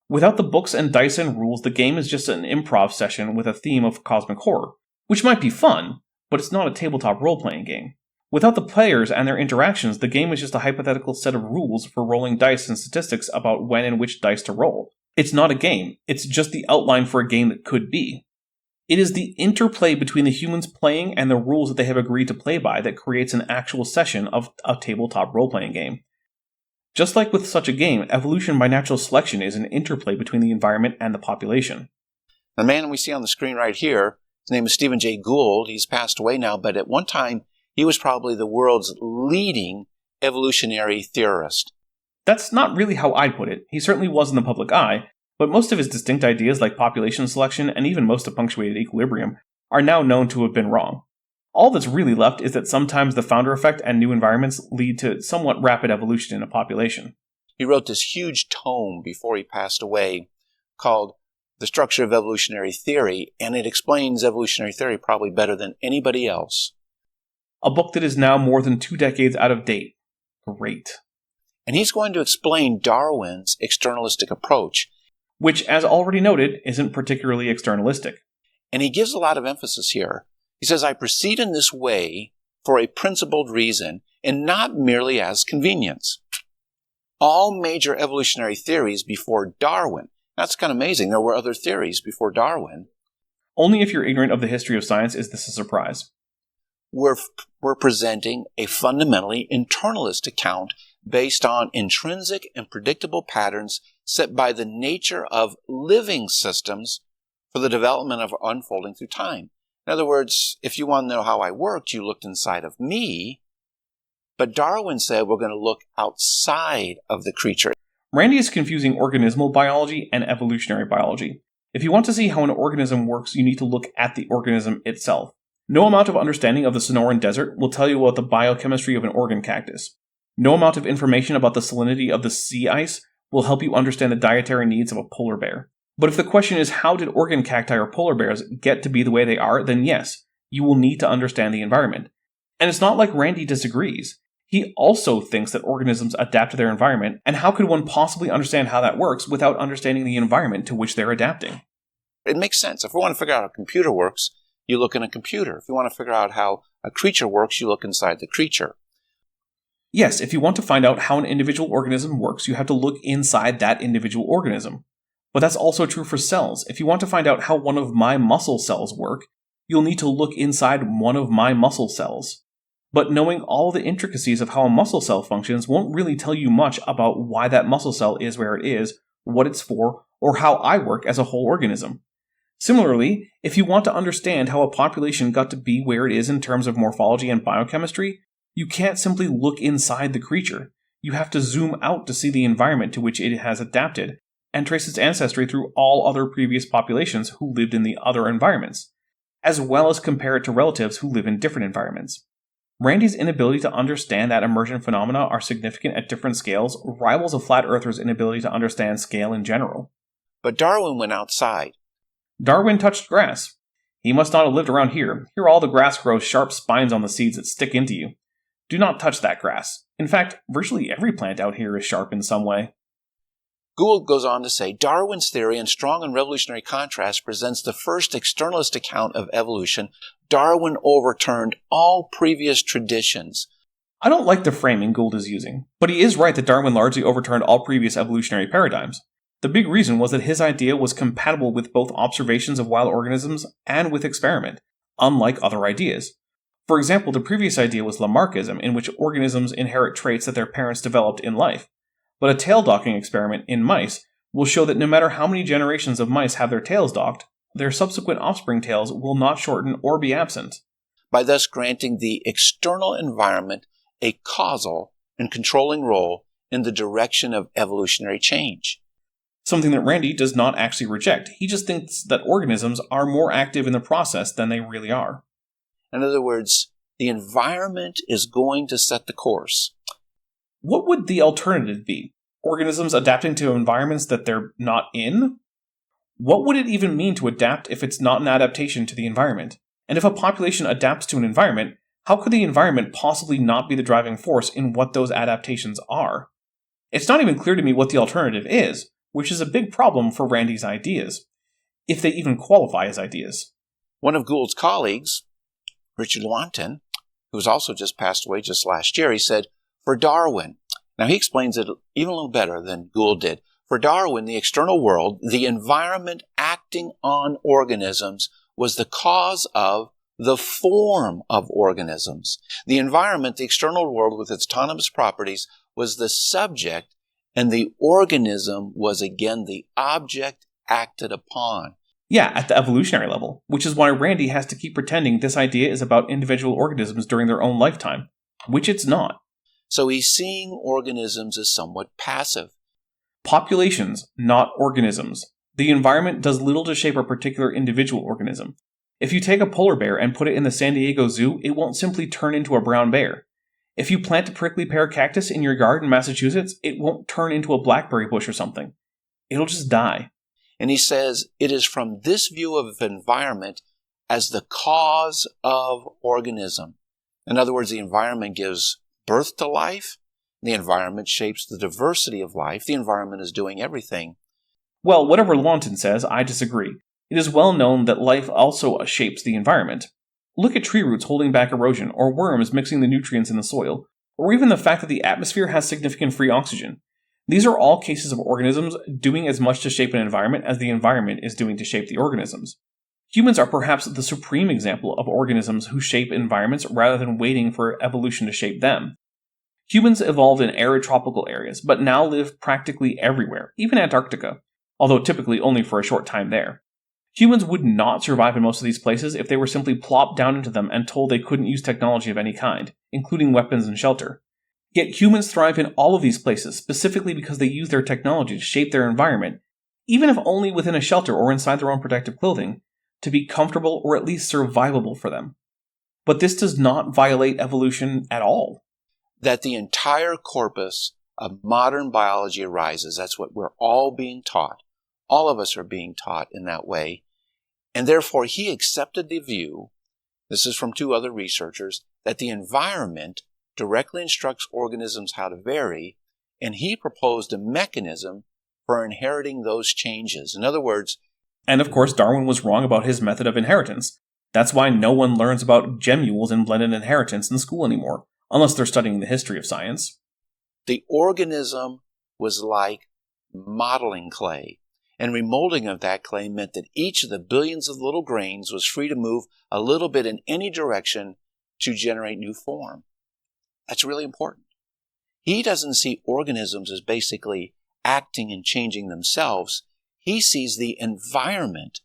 Without the books and dice and rules, the game is just an improv session with a theme of cosmic horror, which might be fun, but it's not a tabletop role-playing game. Without the players and their interactions, the game is just a hypothetical set of rules for rolling dice and statistics about when and which dice to roll. It's not a game, it's just the outline for a game that could be. It is the interplay between the humans playing and the rules that they have agreed to play by that creates an actual session of a tabletop role-playing game. Just like with such a game, evolution by natural selection is an interplay between the environment and the population. The man we see on the screen right here, his name is Stephen Jay Gould. He's passed away now, but at one time, he was probably the world's leading evolutionary theorist. That's not really how I'd put it. He certainly was in the public eye, but most of his distinct ideas like population selection and even most of punctuated equilibrium are now known to have been wrong. All that's really left is that sometimes the founder effect and new environments lead to somewhat rapid evolution in a population. He wrote this huge tome before he passed away called The Structure of Evolutionary Theory, and it explains evolutionary theory probably better than anybody else. A book that is now more than 2 decades out of date. Great. And he's going to explain Darwin's externalistic approach, which, as already noted, isn't particularly externalistic. And he gives a lot of emphasis here. He says, I proceed in this way for a principled reason and not merely as convenience. All major evolutionary theories before Darwin, that's kind of amazing, there were other theories before Darwin. Only if you're ignorant of the history of science is this a surprise. We're presenting a fundamentally internalist account based on intrinsic and predictable patterns set by the nature of living systems for the development of unfolding through time. In other words, if you want to know how I worked, you looked inside of me. But Darwin said we're going to look outside of the creature. Randy is confusing organismal biology and evolutionary biology. If you want to see how an organism works, you need to look at the organism itself. No amount of understanding of the Sonoran Desert will tell you about the biochemistry of an organ cactus. No amount of information about the salinity of the sea ice will help you understand the dietary needs of a polar bear. But if the question is how did organ cacti or polar bears get to be the way they are, then yes, you will need to understand the environment. And it's not like Randy disagrees. He also thinks that organisms adapt to their environment, and how could one possibly understand how that works without understanding the environment to which they're adapting? It makes sense. If we want to figure out how a computer works, you look in a computer. If you want to figure out how a creature works, you look inside the creature. Yes, if you want to find out how an individual organism works, you have to look inside that individual organism. But that's also true for cells. If you want to find out how one of my muscle cells work, you'll need to look inside one of my muscle cells. But knowing all the intricacies of how a muscle cell functions won't really tell you much about why that muscle cell is where it is, what it's for, or how I work as a whole organism. Similarly, if you want to understand how a population got to be where it is in terms of morphology and biochemistry, you can't simply look inside the creature. You have to zoom out to see the environment to which it has adapted, and trace its ancestry through all other previous populations who lived in the other environments, as well as compare it to relatives who live in different environments. Randy's inability to understand that immersion phenomena are significant at different scales rivals a flat earther's inability to understand scale in general. But Darwin went outside. Darwin touched grass. He must not have lived around here. Here all the grass grows sharp spines on the seeds that stick into you. Do not touch that grass. In fact, virtually every plant out here is sharp in some way. Gould goes on to say, Darwin's theory, in strong and revolutionary contrast, presents the first externalist account of evolution. Darwin overturned all previous traditions. I don't like the framing Gould is using, but he is right that Darwin largely overturned all previous evolutionary paradigms. The big reason was that his idea was compatible with both observations of wild organisms and with experiment, unlike other ideas. For example, the previous idea was Lamarckism, in which organisms inherit traits that their parents developed in life. But a tail docking experiment in mice will show that no matter how many generations of mice have their tails docked, their subsequent offspring tails will not shorten or be absent. By thus granting the external environment a causal and controlling role in the direction of evolutionary change. Something that Randy does not actually reject. He just thinks that organisms are more active in the process than they really are. In other words, the environment is going to set the course. What would the alternative be? Organisms adapting to environments that they're not in? What would it even mean to adapt if it's not an adaptation to the environment? And if a population adapts to an environment, how could the environment possibly not be the driving force in what those adaptations are? It's not even clear to me what the alternative is, which is a big problem for Randy's ideas, if they even qualify as ideas. One of Gould's colleagues, Richard Lewontin, who's also just passed away just last year, he said, for Darwin, now he explains it even a little better than Gould did. For Darwin, the external world, the environment acting on organisms, was the cause of the form of organisms. The environment, the external world with its autonomous properties, was the subject, and the organism was again the object acted upon. Yeah, at the evolutionary level, which is why Randy has to keep pretending this idea is about individual organisms during their own lifetime, which it's not. So he's seeing organisms as somewhat passive. Populations, not organisms. The environment does little to shape a particular individual organism. If you take a polar bear and put it in the San Diego Zoo, it won't simply turn into a brown bear. If you plant a prickly pear cactus in your yard in Massachusetts, it won't turn into a blackberry bush or something. It'll just die. And he says it is from this view of environment as the cause of organism. In other words, the environment gives birth to life. The environment shapes the diversity of life. The environment is doing everything. Well, whatever Lewontin says, I disagree. It is well known that life also shapes the environment. Look at tree roots holding back erosion, or worms mixing the nutrients in the soil, or even the fact that the atmosphere has significant free oxygen. These are all cases of organisms doing as much to shape an environment as the environment is doing to shape the organisms. Humans are perhaps the supreme example of organisms who shape environments rather than waiting for evolution to shape them. Humans evolved in arid tropical areas, but now live practically everywhere, even Antarctica, although typically only for a short time there. Humans would not survive in most of these places if they were simply plopped down into them and told they couldn't use technology of any kind, including weapons and shelter. Yet humans thrive in all of these places specifically because they use their technology to shape their environment, even if only within a shelter or inside their own protective clothing, to be comfortable or at least survivable for them. But this does not violate evolution at all. That the entire corpus of modern biology arises. That's what we're all being taught. All of us are being taught in that way. And therefore, he accepted the view, this is from two other researchers, that the environment directly instructs organisms how to vary, and he proposed a mechanism for inheriting those changes. In other words, and of course, Darwin was wrong about his method of inheritance. That's why no one learns about gemmules and blended inheritance in school anymore, unless they're studying the history of science. The organism was like modeling clay, and remolding of that clay meant that each of the billions of little grains was free to move a little bit in any direction to generate new form. That's really important. He doesn't see organisms as basically acting and changing themselves. He sees the environment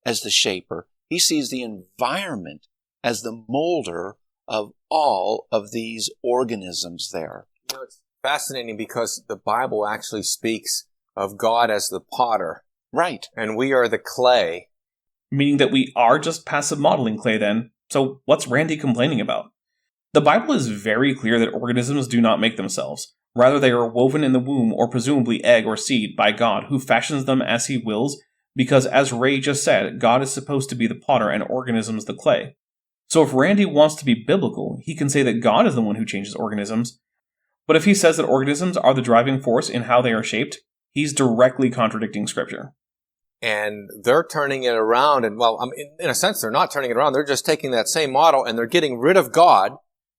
as the shaper. He sees the environment as the molder of all of these organisms there. You know, it's fascinating because the Bible actually speaks of God as the potter. Right. And we are the clay. Meaning that we are just passive modeling clay then. So what's Randy complaining about? The Bible is very clear that organisms do not make themselves. Rather, they are woven in the womb or presumably egg or seed by God, who fashions them as he wills, because as Ray just said, God is supposed to be the potter and organisms the clay. So if Randy wants to be biblical, he can say that God is the one who changes organisms. But if he says that organisms are the driving force in how they are shaped, he's directly contradicting Scripture. And they're turning it around, and well, in a sense, they're not turning it around. They're just taking that same model and they're getting rid of God,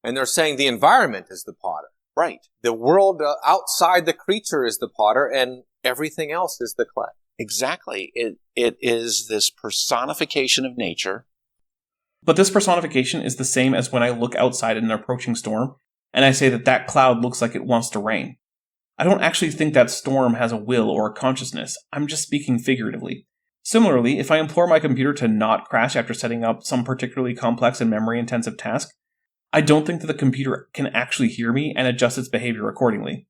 and they're saying the environment is the potter. Right. The world outside the creature is the potter, and everything else is the clay. Exactly. It is this personification of nature. But this personification is the same as when I look outside in an approaching storm, and I say that that cloud looks like it wants to rain. I don't actually think that storm has a will or a consciousness. I'm just speaking figuratively. Similarly, if I implore my computer to not crash after setting up some particularly complex and memory-intensive task, I don't think that the computer can actually hear me and adjust its behavior accordingly.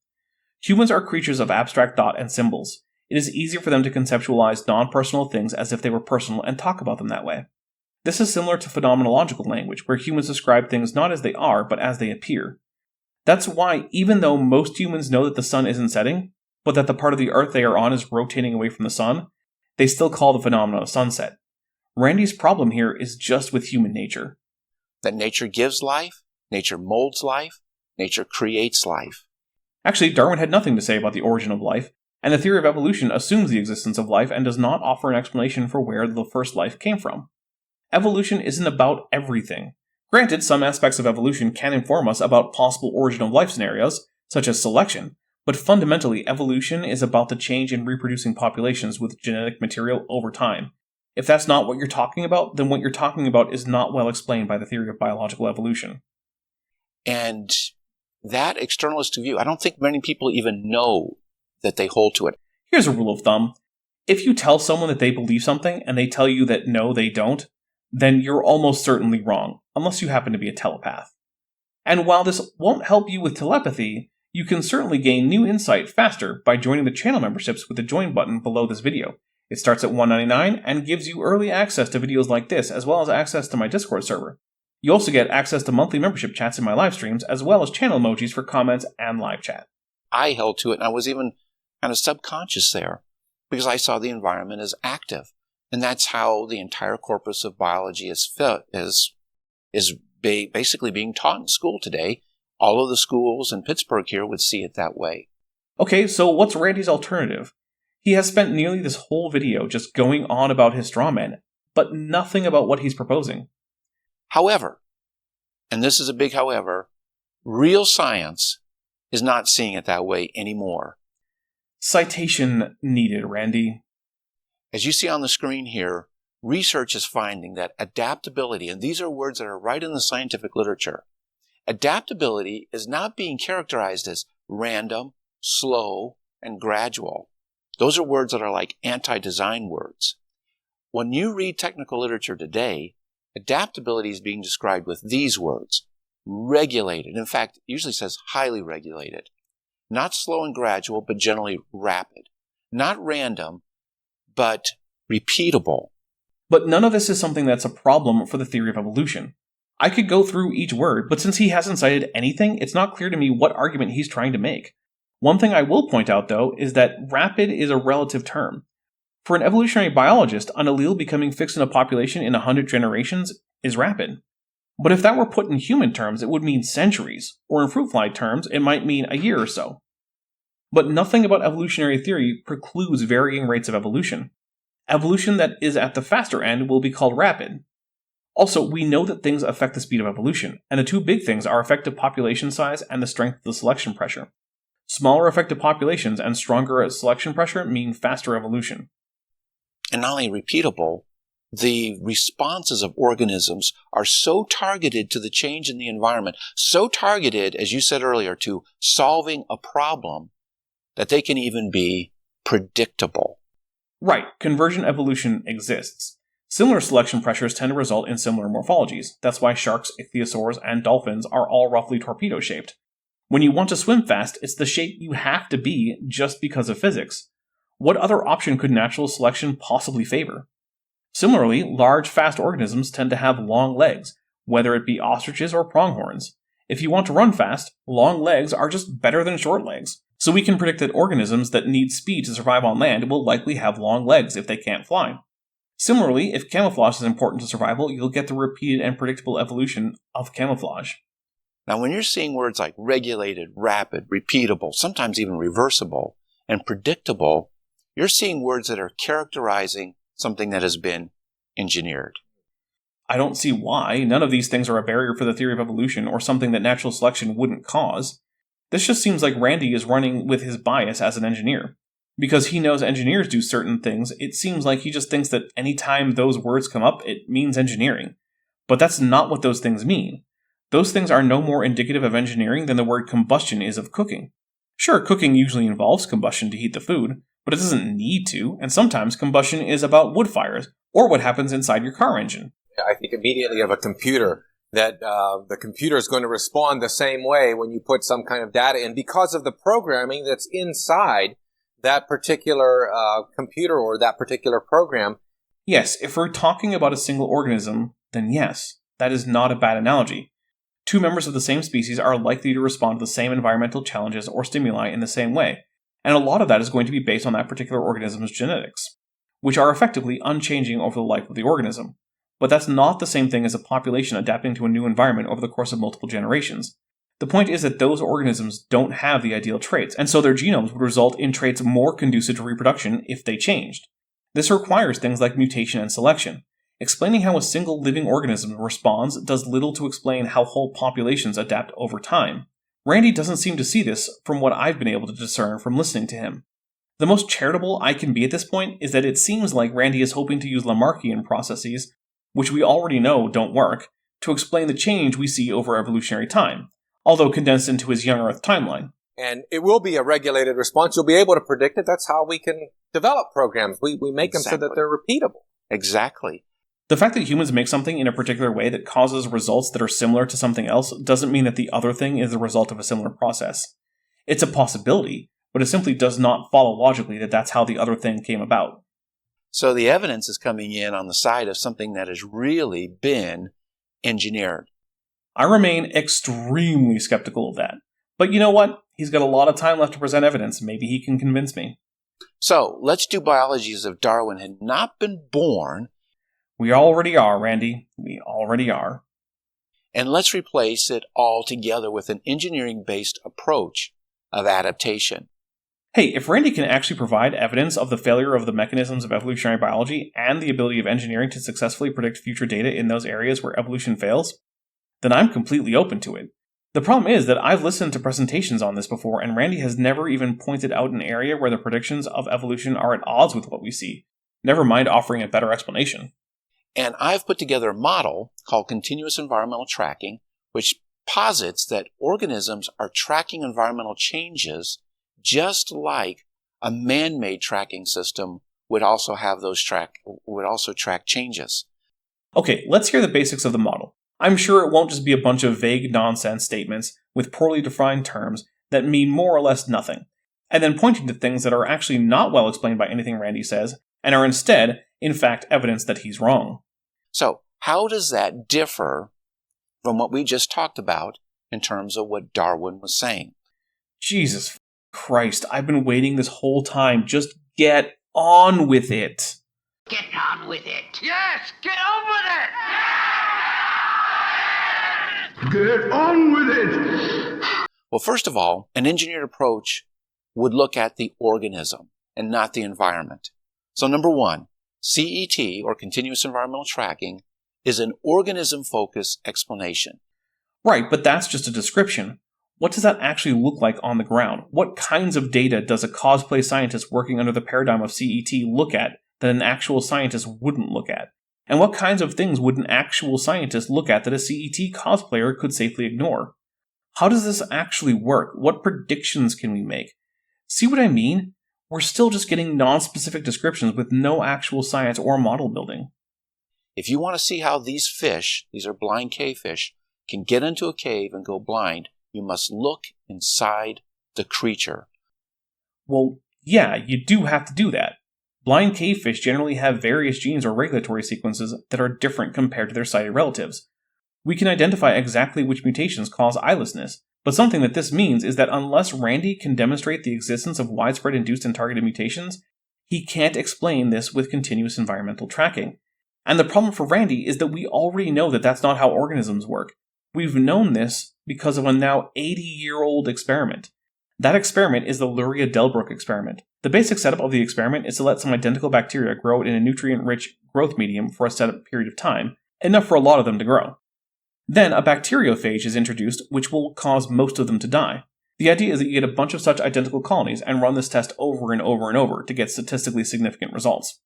Humans are creatures of abstract thought and symbols. It is easier for them to conceptualize non-personal things as if they were personal and talk about them that way. This is similar to phenomenological language, where humans describe things not as they are, but as they appear. That's why, even though most humans know that the sun isn't setting, but that the part of the Earth they are on is rotating away from the sun, they still call the phenomenon a sunset. Randy's problem here is just with human nature. That nature gives life, nature molds life, nature creates life. Actually, Darwin had nothing to say about the origin of life, and the theory of evolution assumes the existence of life and does not offer an explanation for where the first life came from. Evolution isn't about everything. Granted, some aspects of evolution can inform us about possible origin of life scenarios, such as selection, but fundamentally, evolution is about the change in reproducing populations with genetic material over time. If that's not what you're talking about, then what you're talking about is not well explained by the theory of biological evolution. And that externalist view, I don't think many people even know that they hold to it. Here's a rule of thumb. If you tell someone that they believe something and they tell you that no, they don't, then you're almost certainly wrong, unless you happen to be a telepath. And while this won't help you with telepathy, you can certainly gain new insight faster by joining the channel memberships with the join button below this video. It starts at $1.99 and gives you early access to videos like this, as well as access to my Discord server. You also get access to monthly membership chats in my live streams, as well as channel emojis for comments and live chat. I held to it, and I was even kind of subconscious there, because I saw the environment as active. And that's how the entire corpus of biology is basically being taught in school today. All of the schools in Pittsburgh here would see it that way. Okay, so what's Randy's alternative? He has spent nearly this whole video just going on about his straw man, but nothing about what he's proposing. However, and this is a big however, real science is not seeing it that way anymore. Citation needed, Randy. As you see on the screen here, research is finding that adaptability, and these are words that are right in the scientific literature, adaptability is not being characterized as random, slow, and gradual. Those are words that are like anti-design words. When you read technical literature today, adaptability is being described with these words: regulated. In fact, it usually says highly regulated. Not slow and gradual, but generally rapid. Not random, but repeatable. But none of this is something that's a problem for the theory of evolution. I could go through each word, but since he hasn't cited anything, it's not clear to me what argument he's trying to make. One thing I will point out, though, is that rapid is a relative term. For an evolutionary biologist, an allele becoming fixed in a population in 100 generations is rapid. But if that were put in human terms, it would mean centuries, or in fruit fly terms, it might mean a year or so. But nothing about evolutionary theory precludes varying rates of evolution. Evolution that is at the faster end will be called rapid. Also, we know that things affect the speed of evolution, and the two big things are effective population size and the strength of the selection pressure. Smaller effective populations and stronger selection pressure mean faster evolution. And not only repeatable, the responses of organisms are so targeted to the change in the environment, so targeted, as you said earlier, to solving a problem, that they can even be predictable. Right, convergent evolution exists. Similar selection pressures tend to result in similar morphologies. That's why sharks, ichthyosaurs, and dolphins are all roughly torpedo-shaped. When you want to swim fast, it's the shape you have to be just because of physics. What other option could natural selection possibly favor? Similarly, large, fast organisms tend to have long legs, whether it be ostriches or pronghorns. If you want to run fast, long legs are just better than short legs. So we can predict that organisms that need speed to survive on land will likely have long legs if they can't fly. Similarly, if camouflage is important to survival, you'll get the repeated and predictable evolution of camouflage. Now, when you're seeing words like regulated, rapid, repeatable, sometimes even reversible, and predictable, you're seeing words that are characterizing something that has been engineered. I don't see why. None of these things are a barrier for the theory of evolution or something that natural selection wouldn't cause. This just seems like Randy is running with his bias as an engineer. Because he knows engineers do certain things, it seems like he just thinks that anytime those words come up, it means engineering. But that's not what those things mean. Those things are no more indicative of engineering than the word combustion is of cooking. Sure, cooking usually involves combustion to heat the food, but it doesn't need to, and sometimes combustion is about wood fires, or what happens inside your car engine. I think immediately of a computer, that the computer is going to respond the same way when you put some kind of data in because of the programming that's inside that particular computer or that particular program. Yes, if we're talking about a single organism, then yes, that is not a bad analogy. Two members of the same species are likely to respond to the same environmental challenges or stimuli in the same way, and a lot of that is going to be based on that particular organism's genetics, which are effectively unchanging over the life of the organism. But that's not the same thing as a population adapting to a new environment over the course of multiple generations. The point is that those organisms don't have the ideal traits, and so their genomes would result in traits more conducive to reproduction if they changed. This requires things like mutation and selection. Explaining how a single living organism responds does little to explain how whole populations adapt over time. Randy doesn't seem to see this from what I've been able to discern from listening to him. The most charitable I can be at this point is that it seems like Randy is hoping to use Lamarckian processes, which we already know don't work, to explain the change we see over evolutionary time, although condensed into his young Earth timeline. And it will be a regulated response. You'll be able to predict it. That's how we can develop programs. We make them so that they're repeatable. Exactly. The fact that humans make something in a particular way that causes results that are similar to something else doesn't mean that the other thing is the result of a similar process. It's a possibility, but it simply does not follow logically that that's how the other thing came about. So the evidence is coming in on the side of something that has really been engineered. I remain extremely skeptical of that. But you know what? He's got a lot of time left to present evidence. Maybe he can convince me. So let's do biology as if Darwin had not been born. We already are, Randy. We already are. And let's replace it all together with an engineering-based approach of adaptation. Hey, if Randy can actually provide evidence of the failure of the mechanisms of evolutionary biology and the ability of engineering to successfully predict future data in those areas where evolution fails, then I'm completely open to it. The problem is that I've listened to presentations on this before, and Randy has never even pointed out an area where the predictions of evolution are at odds with what we see, never mind offering a better explanation. And I've put together a model called continuous environmental tracking, which posits that organisms are tracking environmental changes just like a man-made tracking system would also track changes. Okay, let's hear the basics of the model. I'm sure it won't just be a bunch of vague nonsense statements with poorly defined terms that mean more or less nothing, and then pointing to things that are actually not well explained by anything Randy says, and are instead, in fact, evidence that he's wrong. So, how does that differ from what we just talked about in terms of what Darwin was saying? Jesus Christ, I've been waiting this whole time. Just get on with it. Get on with it. Yes, get on with it. Get on with it. Well, first of all, an engineered approach would look at the organism and not the environment. So number one, CET, or continuous environmental tracking, is an organism-focused explanation. Right, but that's just a description. What does that actually look like on the ground? What kinds of data does a cosplay scientist working under the paradigm of CET look at that an actual scientist wouldn't look at? And what kinds of things would an actual scientist look at that a CET cosplayer could safely ignore? How does this actually work? What predictions can we make? See what I mean? We're still just getting non-specific descriptions with no actual science or model building. If you want to see how these fish, these are blind cave fish, can get into a cave and go blind, you must look inside the creature. Well, yeah, you do have to do that. Blind cave fish generally have various genes or regulatory sequences that are different compared to their sighted relatives. We can identify exactly which mutations cause eyelessness, but something that this means is that unless Randy can demonstrate the existence of widespread induced and targeted mutations, he can't explain this with continuous environmental tracking. And the problem for Randy is that we already know that that's not how organisms work. We've known this because of a now 80-year-old experiment. That experiment is the Luria-Delbruck experiment. The basic setup of the experiment is to let some identical bacteria grow in a nutrient-rich growth medium for a set period of time, enough for a lot of them to grow. Then a bacteriophage is introduced, which will cause most of them to die. The idea is that you get a bunch of such identical colonies and run this test over and over and over to get statistically significant results.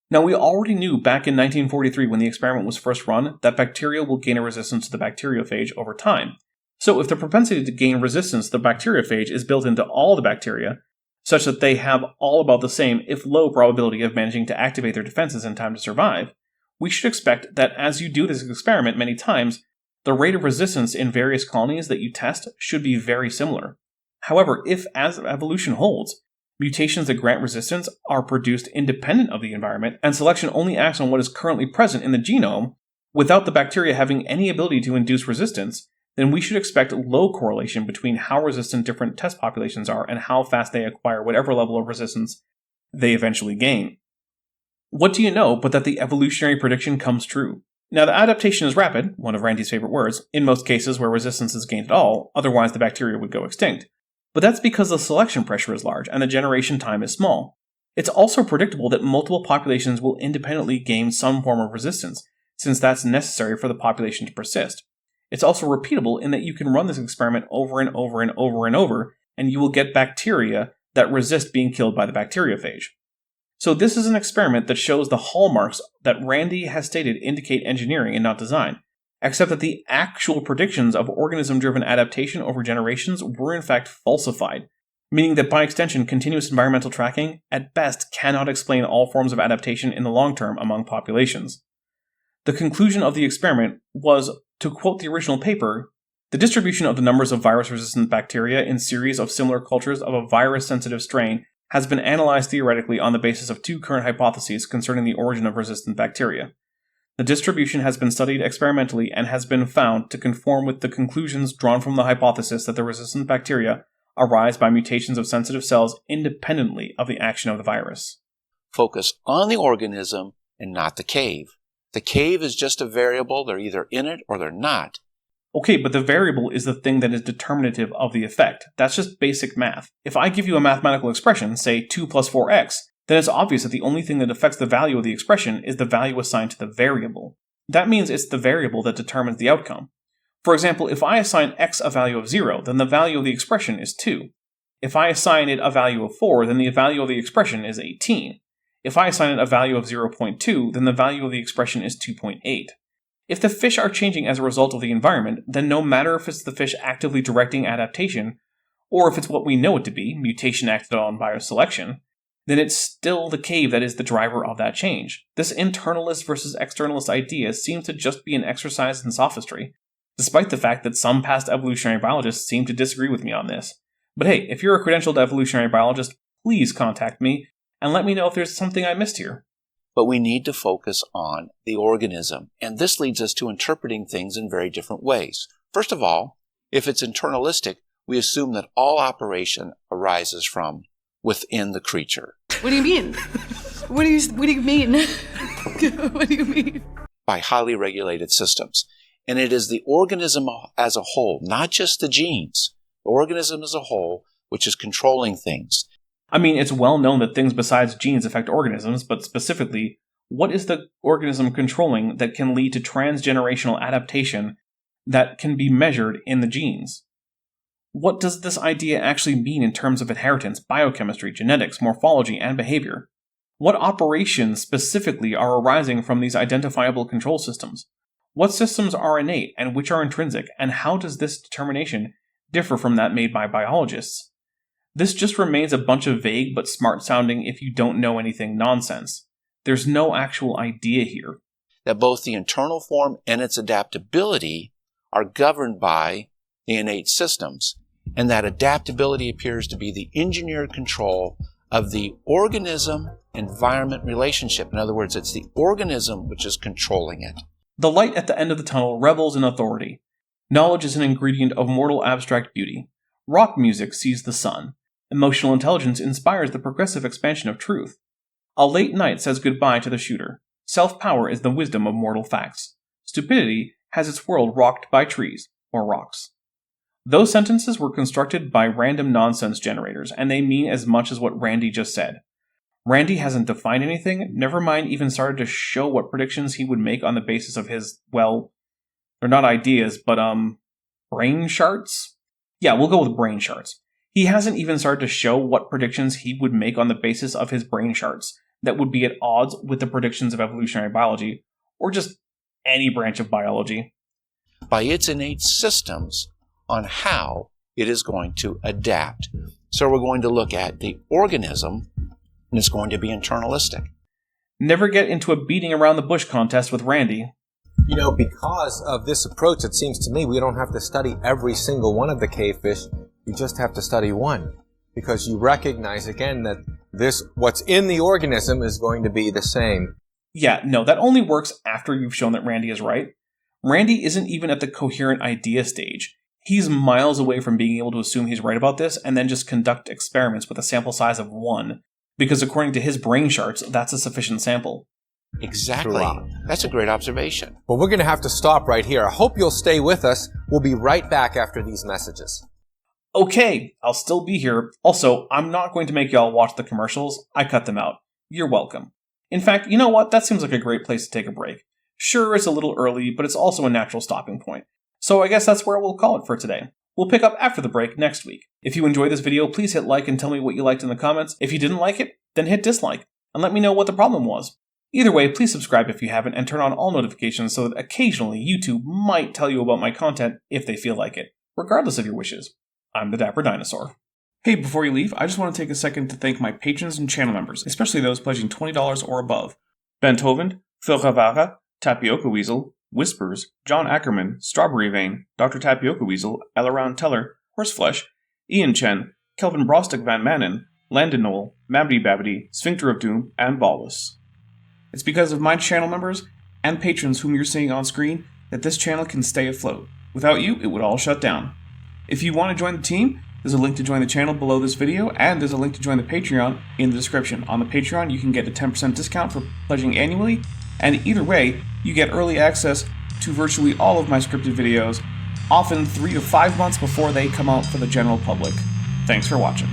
Now, we already knew back in 1943 when the experiment was first run that bacteria will gain a resistance to the bacteriophage over time. So if the propensity to gain resistance to the bacteriophage is built into all the bacteria, such that they have all about the same, if low, probability of managing to activate their defenses in time to survive, we should expect that as you do this experiment many times, the rate of resistance in various colonies that you test should be very similar. However, if, as evolution holds, mutations that grant resistance are produced independent of the environment, and selection only acts on what is currently present in the genome, without the bacteria having any ability to induce resistance, then we should expect low correlation between how resistant different test populations are and how fast they acquire whatever level of resistance they eventually gain. What do you know but that the evolutionary prediction comes true? Now, the adaptation is rapid, one of Randy's favorite words, in most cases where resistance is gained at all, otherwise the bacteria would go extinct. But that's because the selection pressure is large and the generation time is small. It's also predictable that multiple populations will independently gain some form of resistance, since that's necessary for the population to persist. It's also repeatable in that you can run this experiment over and over and over and over, and you will get bacteria that resist being killed by the bacteriophage. So this is an experiment that shows the hallmarks that Randy has stated indicate engineering and not design, except that the actual predictions of organism-driven adaptation over generations were in fact falsified, meaning that by extension, continuous environmental tracking, at best, cannot explain all forms of adaptation in the long term among populations. The conclusion of the experiment was, to quote the original paper, the distribution of the numbers of virus-resistant bacteria in series of similar cultures of a virus-sensitive strain has been analyzed theoretically on the basis of two current hypotheses concerning the origin of resistant bacteria. The distribution has been studied experimentally and has been found to conform with the conclusions drawn from the hypothesis that the resistant bacteria arise by mutations of sensitive cells independently of the action of the virus. Focus on the organism and not the cave. The cave is just a variable. They're either in it or they're not. Okay, but the variable is the thing that is determinative of the effect. That's just basic math. If I give you a mathematical expression, say 2 plus 4x, then it's obvious that the only thing that affects the value of the expression is the value assigned to the variable. That means it's the variable that determines the outcome. For example, if I assign x a value of 0, then the value of the expression is 2. If I assign it a value of 4, then the value of the expression is 18. If I assign it a value of 0.2, then the value of the expression is 2.8. If the fish are changing as a result of the environment, then no matter if it's the fish actively directing adaptation, or if it's what we know it to be, mutation acted on by selection, then it's still the cave that is the driver of that change. This internalist versus externalist idea seems to just be an exercise in sophistry, despite the fact that some past evolutionary biologists seem to disagree with me on this. But hey, if you're a credentialed evolutionary biologist, please contact me and let me know if there's something I missed here. But we need to focus on the organism, and this leads us to interpreting things in very different ways. First of all, if it's internalistic, we assume that all operation arises from within the creature. What do you mean? What do you mean? What do you mean? By highly regulated systems. And it is the organism as a whole, not just the genes, the organism as a whole, which is controlling things. I mean, it's well known that things besides genes affect organisms, but specifically, what is the organism controlling that can lead to transgenerational adaptation that can be measured in the genes? What does this idea actually mean in terms of inheritance, biochemistry, genetics, morphology, and behavior? What operations specifically are arising from these identifiable control systems? What systems are innate and which are intrinsic, and how does this determination differ from that made by biologists? This just remains a bunch of vague but smart-sounding if you don't know anything nonsense. There's no actual idea here. That both the internal form and its adaptability are governed by the innate systems, and that adaptability appears to be the engineered control of the organism-environment relationship. In other words, it's the organism which is controlling it. The light at the end of the tunnel revels in authority. Knowledge is an ingredient of mortal abstract beauty. Rock music sees the sun. Emotional intelligence inspires the progressive expansion of truth. A late night says goodbye to the shooter. Self-power is the wisdom of mortal facts. Stupidity has its world rocked by trees, or rocks. Those sentences were constructed by random nonsense generators, and they mean as much as what Randy just said. Randy hasn't defined anything, never mind even started to show what predictions he would make on the basis of his, well, they're not ideas, but, brain charts? Yeah, we'll go with brain charts. He hasn't even started to show what predictions he would make on the basis of his brain charts that would be at odds with the predictions of evolutionary biology, or just any branch of biology. By its innate systems on how it is going to adapt. So we're going to look at the organism, and it's going to be internalistic. Never get into a beating around the bush contest with Randy. You know, because of this approach, it seems to me we don't have to study every single one of the cavefish. You just have to study one. Because you recognize, again, that what's in the organism is going to be the same. Yeah, no, that only works after you've shown that Randy is right. Randy isn't even at the coherent idea stage. He's miles away from being able to assume he's right about this and then just conduct experiments with a sample size of 1. Because according to his brain charts, that's a sufficient sample. Exactly. That's a great observation. But we're going to have to stop right here. I hope you'll stay with us. We'll be right back after these messages. Okay, I'll still be here. Also, I'm not going to make y'all watch the commercials. I cut them out. You're welcome. In fact, you know what? That seems like a great place to take a break. Sure, it's a little early, but it's also a natural stopping point. So I guess that's where we'll call it for today. We'll pick up after the break next week. If you enjoyed this video, please hit like and tell me what you liked in the comments. If you didn't like it, then hit dislike, and let me know what the problem was. Either way, please subscribe if you haven't, and turn on all notifications so that occasionally YouTube might tell you about my content if they feel like it, regardless of your wishes. I'm the Dapper Dinosaur. Hey, before you leave, I just want to take a second to thank my patrons and channel members, especially those pledging $20 or above. Ben Tovand, Phil Ravara, Tapioca Weasel, Whispers, John Ackerman, Strawberry Vein, Dr. Tapioca Weasel, Elaround Teller, Horseflesh, Ian Chen, Kelvin Brostick Van Manen, Landon Knoll, Mabdy Babbity, Sphincter of Doom, and Ballus. It's because of my channel members and patrons whom you're seeing on screen that this channel can stay afloat. Without you, it would all shut down. If you want to join the team, there's a link to join the channel below this video, and there's a link to join the Patreon in the description. On the Patreon, you can get a 10% discount for pledging annually, and either way, you get early access to virtually all of my scripted videos, often 3 to 5 months before they come out for the general public. Thanks for watching.